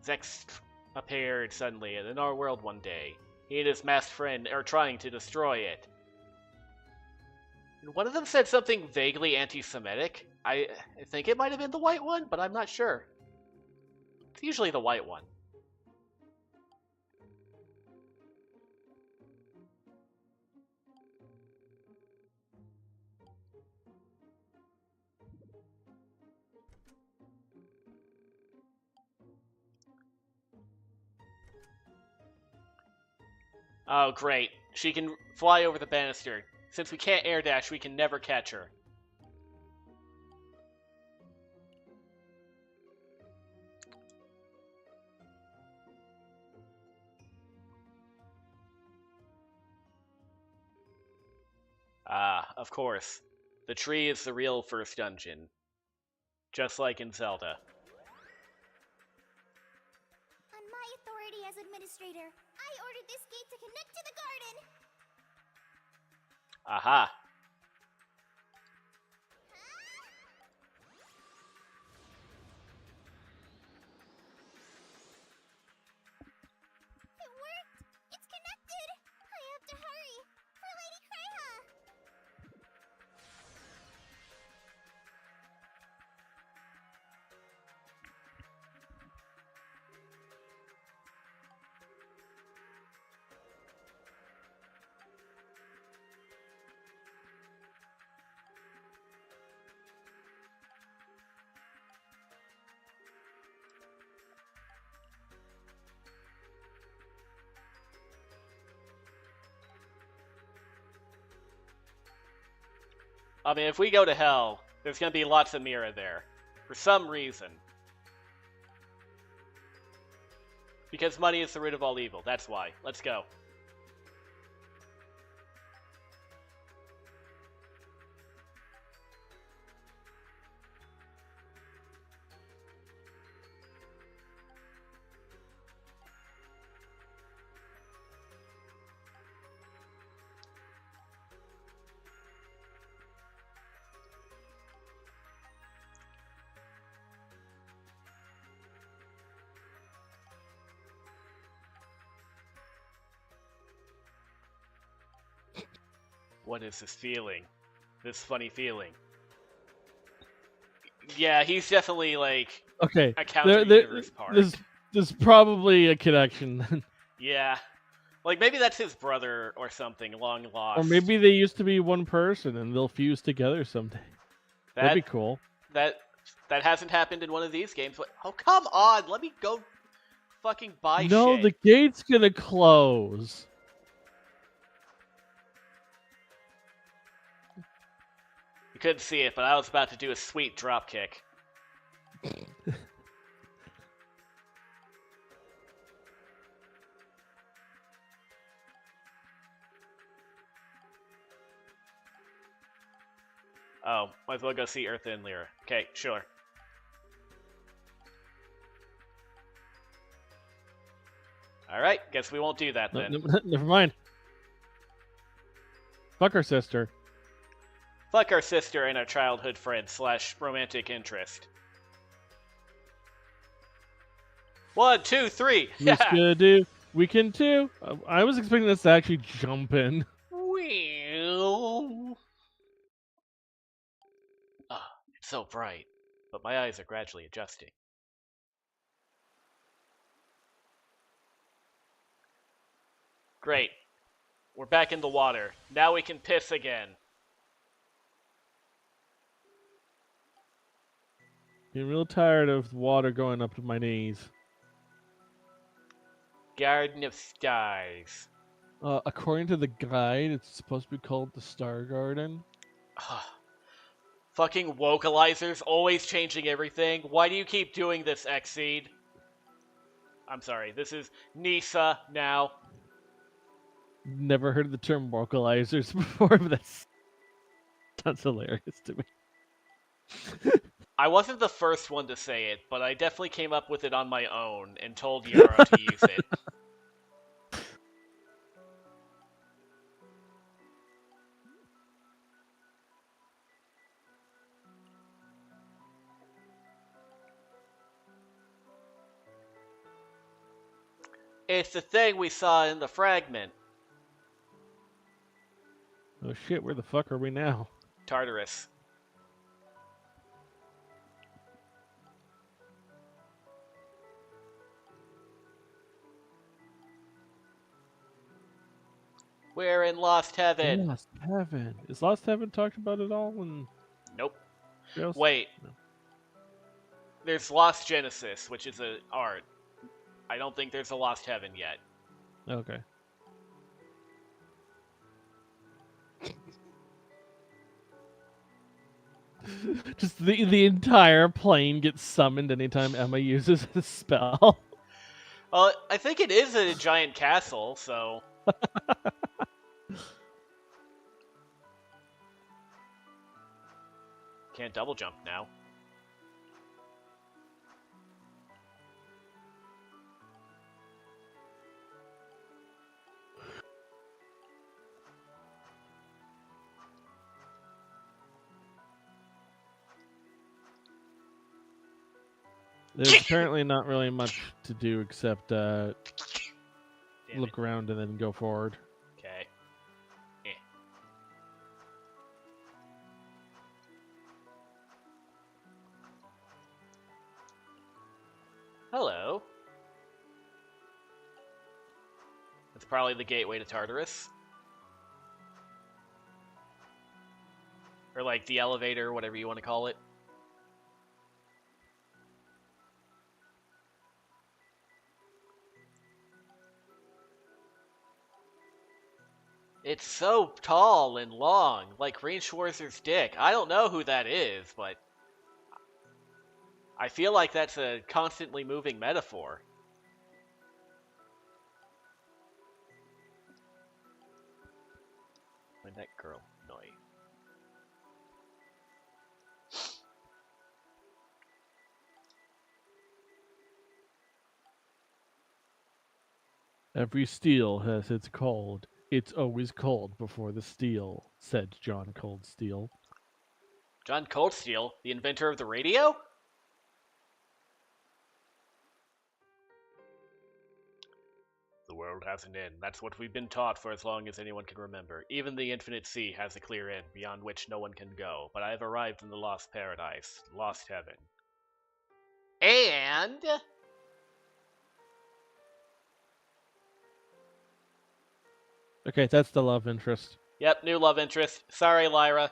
Speaker 1: Zext appeared suddenly in our world one day. He and his masked friend are trying to destroy it. And one of them said something vaguely anti-Semitic. I think it might have been the white one, but I'm not sure. It's usually the white one. Oh, great. She can fly over the banister. Since we can't air dash, we can never catch her. Ah, of course. The tree is the real first dungeon. Just like in Zelda.
Speaker 8: On my authority as administrator, I ordered this gate to connect to the garden.
Speaker 1: Aha.
Speaker 8: It worked! It's connected! I have to hurry! For Lady Kreha!
Speaker 1: I mean, if we go to hell, there's gonna be lots of Mira there. For some reason. Because money is the root of all evil. That's why. Let's go. What is this feeling? This funny feeling. Yeah, he's definitely like
Speaker 2: Okay,
Speaker 1: a counter universe part.
Speaker 2: there's probably a connection.
Speaker 1: Yeah. Like maybe that's his brother or something long lost.
Speaker 2: Or maybe they used to be one person and they'll fuse together someday. That'd be cool.
Speaker 1: That hasn't happened in one of these games. But, oh, come on. Let me go fucking buy
Speaker 2: No,
Speaker 1: shit.
Speaker 2: the gate's gonna close.
Speaker 1: You couldn't see it, but I was about to do a sweet drop kick. Oh, might as well go see Eartha and Lyra. Okay, sure. Alright, guess we won't do that then.
Speaker 2: Never mind. Fuck her sister.
Speaker 1: Fuck our sister and our childhood friend / romantic interest. 1, 2, 3.
Speaker 2: Who's gonna do? We can too. I was expecting us to actually jump in.
Speaker 1: Well. Ah, it's so bright, but my eyes are gradually adjusting. Great. We're back in the water. Now we can piss again.
Speaker 2: Getting real tired of water going up to my knees.
Speaker 1: Garden of Stars.
Speaker 2: According to the guide, it's supposed to be called the Star Garden.
Speaker 1: Fucking vocalizers, always changing everything. Why do you keep doing this, Exceed? I'm sorry, this is Nisa now.
Speaker 2: Never heard of the term vocalizers before, but that's hilarious to me.
Speaker 1: I wasn't the first one to say it, but I definitely came up with it on my own and told Yara to use it. It's the thing we saw in the fragment.
Speaker 2: Oh shit, where the fuck are we now?
Speaker 1: Tartarus. We're in Lost Heaven.
Speaker 2: Lost Heaven. Is Lost Heaven talked about at all?
Speaker 1: Nope.
Speaker 2: Else?
Speaker 1: Wait.
Speaker 2: No.
Speaker 1: There's Lost Genesis, which is an art. I don't think there's a Lost Heaven yet.
Speaker 2: Okay. Just the entire plane gets summoned anytime Emma uses a spell.
Speaker 1: Well, I think it is a giant castle, so... Can't double jump now.
Speaker 2: There's apparently not really much to do except
Speaker 1: Damn
Speaker 2: look around and then go forward.
Speaker 1: Okay. Hello. That's probably the gateway to Tartarus. Or like the elevator, whatever you want to call it. It's so tall and long, like Rain Schwarzer's dick. I don't know who that is, but I feel like that's a constantly moving metaphor. Find that girl, Noi.
Speaker 2: Every steel has its cold. It's always cold before the steel, said John Cold Steel.
Speaker 1: John Coldsteel, the inventor of the radio? The world has an end. That's what we've been taught for as long as anyone can remember. Even the infinite sea has a clear end, beyond which no one can go. But I have arrived in the lost paradise, lost heaven. And...
Speaker 2: Okay, that's the love interest.
Speaker 1: Yep, new love interest. Sorry, Lyra.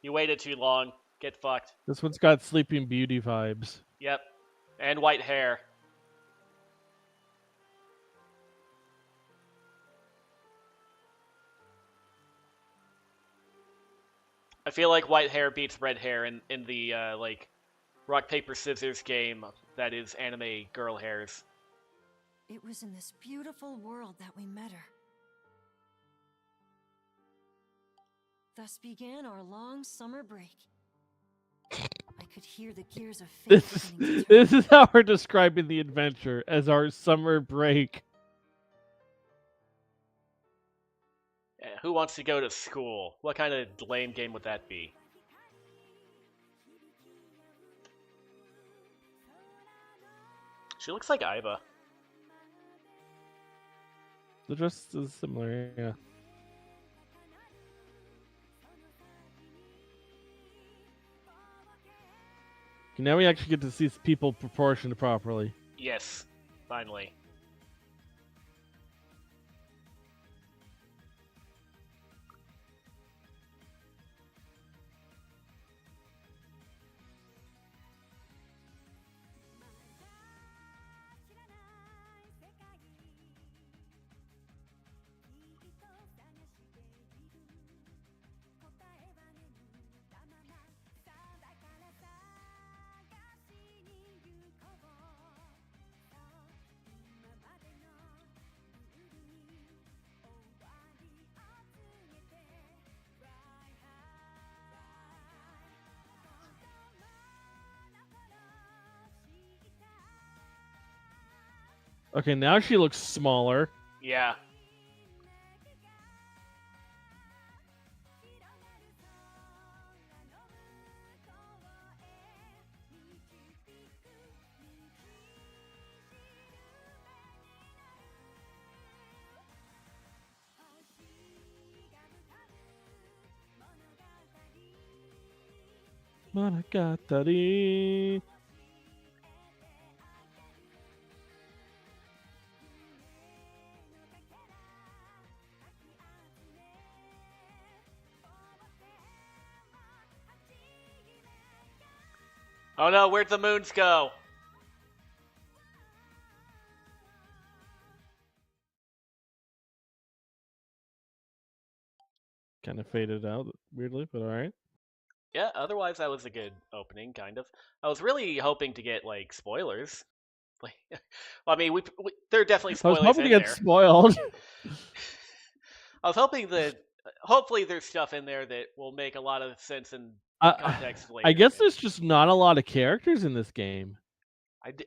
Speaker 1: You waited too long. Get fucked.
Speaker 2: This one's got Sleeping Beauty vibes.
Speaker 1: Yep. And white hair. I feel like white hair beats red hair in the, like, rock, paper, scissors game that is anime girl hairs.
Speaker 7: It was in this beautiful world that we met her. Thus began our long summer break. I could hear the gears of fate beginning to turn.
Speaker 2: This is how we're describing the adventure, as our summer break.
Speaker 1: Yeah, who wants to go to school? What kind of lame game would that be? She looks like Aiba.
Speaker 2: The dress is similar, yeah. Okay, now we actually get to see people proportioned properly.
Speaker 1: Yes, finally.
Speaker 2: Okay, now she looks smaller.
Speaker 1: Yeah.
Speaker 2: Monogatari.
Speaker 1: Oh no, where'd the moons go?
Speaker 2: Kind of faded out weirdly, but alright.
Speaker 1: Yeah, otherwise that was a good opening, kind of. I was really hoping to get like spoilers. Like, well, I mean, there are definitely
Speaker 2: I was
Speaker 1: spoilers
Speaker 2: hoping to
Speaker 1: in
Speaker 2: get
Speaker 1: there.
Speaker 2: spoiled.
Speaker 1: I was hoping that hopefully there's stuff in there that will make a lot of sense and context later.
Speaker 2: I guess there's just not a lot of characters in this game.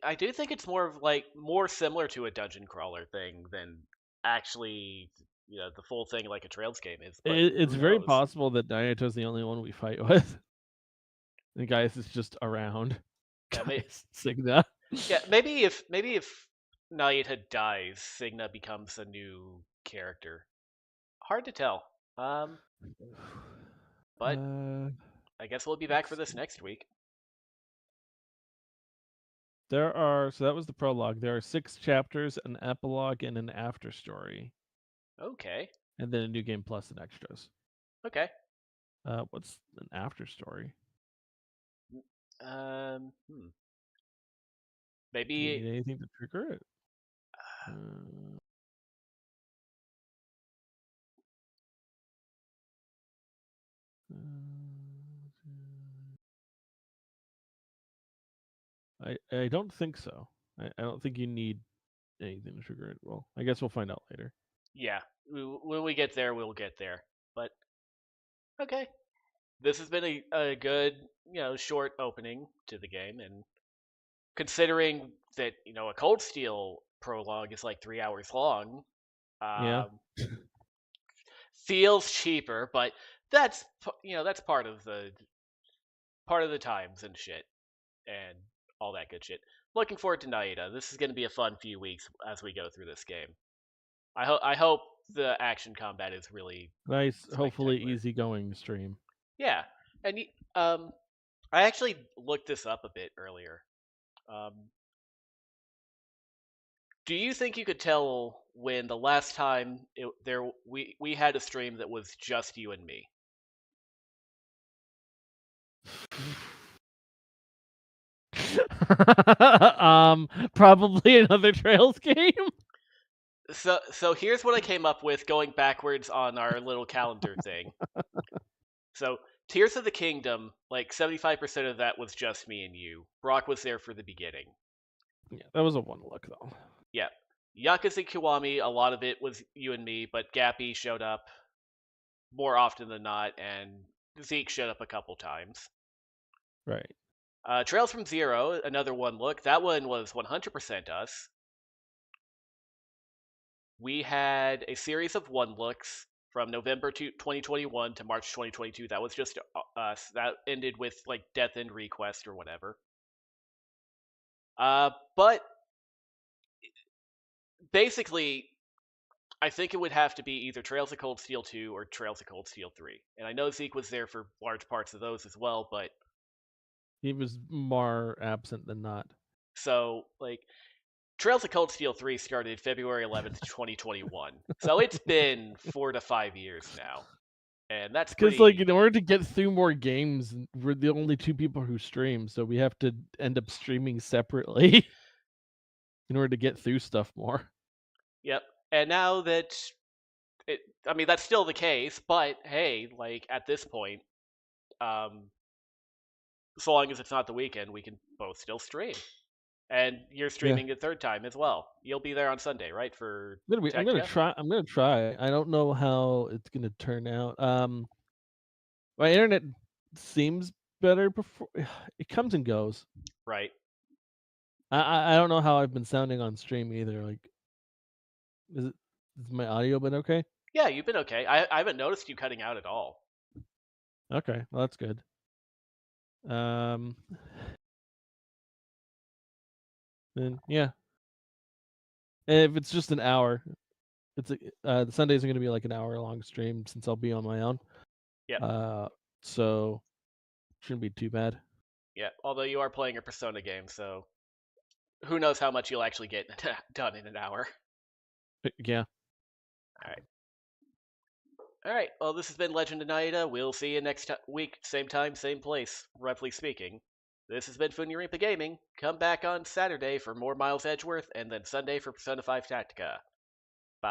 Speaker 1: I do think it's more of like more similar to a dungeon crawler thing than actually the full thing like a Trails game is. But
Speaker 2: It's
Speaker 1: who
Speaker 2: very
Speaker 1: knows?
Speaker 2: possible that Nayuto's the only one we fight with. The Gaius is just around.
Speaker 1: Yeah,
Speaker 2: Signa.
Speaker 1: Yeah, maybe if Nayuta dies, Signa becomes a new character. Hard to tell. But I guess we'll be back for this next week.
Speaker 2: So that was the prologue. There are 6 chapters, an epilogue, and an after story.
Speaker 1: Okay.
Speaker 2: And then a new game plus and extras.
Speaker 1: Okay.
Speaker 2: What's an after story?
Speaker 1: Maybe.
Speaker 2: Do you need anything to trigger it? I don't think so. I don't think you need anything to trigger it. Well, I guess we'll find out later.
Speaker 1: Yeah, when we get there, we'll get there. But okay, this has been a good short opening to the game, and considering that a Cold Steel prologue is like 3 hours long,
Speaker 2: Yeah.
Speaker 1: feels cheaper, but that's that's part of the times and shit and all that good shit. Looking forward to Nayuta. This is going to be a fun few weeks as we go through this game. I hope the action combat is really
Speaker 2: nice, hopefully
Speaker 1: spectacular.
Speaker 2: easygoing stream.
Speaker 1: Yeah, and I actually looked this up a bit earlier. Do you think you could tell when the last time we had a stream that was just you and me?
Speaker 2: Probably another Trails game.
Speaker 1: So here's what I came up with going backwards on our little calendar thing. So Tears of the Kingdom, like 75% of that was just me and you. Brock was there for the beginning.
Speaker 2: Yeah, that was a one look though.
Speaker 1: Yeah. Yakuza Kiwami, a lot of it was you and me, but Gappy showed up more often than not, and Zeke showed up a couple times.
Speaker 2: Right.
Speaker 1: Trails from Zero, another one look. That one was 100% us. We had a series of one looks from November 2021 to March 2022. That was just us. That ended with like Death End Request or whatever. But basically, I think it would have to be either Trails of Cold Steel 2 or Trails of Cold Steel 3. And I know Zeke was there for large parts of those as well, but
Speaker 2: he was more absent than not.
Speaker 1: So, like, Trails of Cold Steel 3 started February 11th, 2021. So it's been 4 to 5 years now. And that's
Speaker 2: because, like, in order to get through more games, we're the only 2 people who stream, so we have to end up streaming separately in order to get through stuff more.
Speaker 1: Yep. And now that I mean, that's still the case, but hey, like, at this point, so long as it's not the weekend, we can both still stream. And you're streaming a third time as well. You'll be there on Sunday, right? For
Speaker 2: I'm gonna try. I don't know how it's gonna turn out. My internet seems better before. It comes and goes.
Speaker 1: Right.
Speaker 2: I don't know how I've been sounding on stream either. Like, has my audio been okay?
Speaker 1: Yeah, you've been okay. I haven't noticed you cutting out at all.
Speaker 2: Okay, well that's good. Then yeah. And if it's just an hour, it's the Sundays are gonna be like an hour long stream since I'll be on my own.
Speaker 1: Yeah.
Speaker 2: So shouldn't be too bad.
Speaker 1: Yeah. Although you are playing a Persona game, so who knows how much you'll actually get done in an hour.
Speaker 2: Yeah.
Speaker 1: All right. Well, this has been Legend of Nayuta. We'll see you next week, same time, same place, roughly speaking. This has been Funyaripa Gaming. Come back on Saturday for more Miles Edgeworth, and then Sunday for Persona 5 Tactica.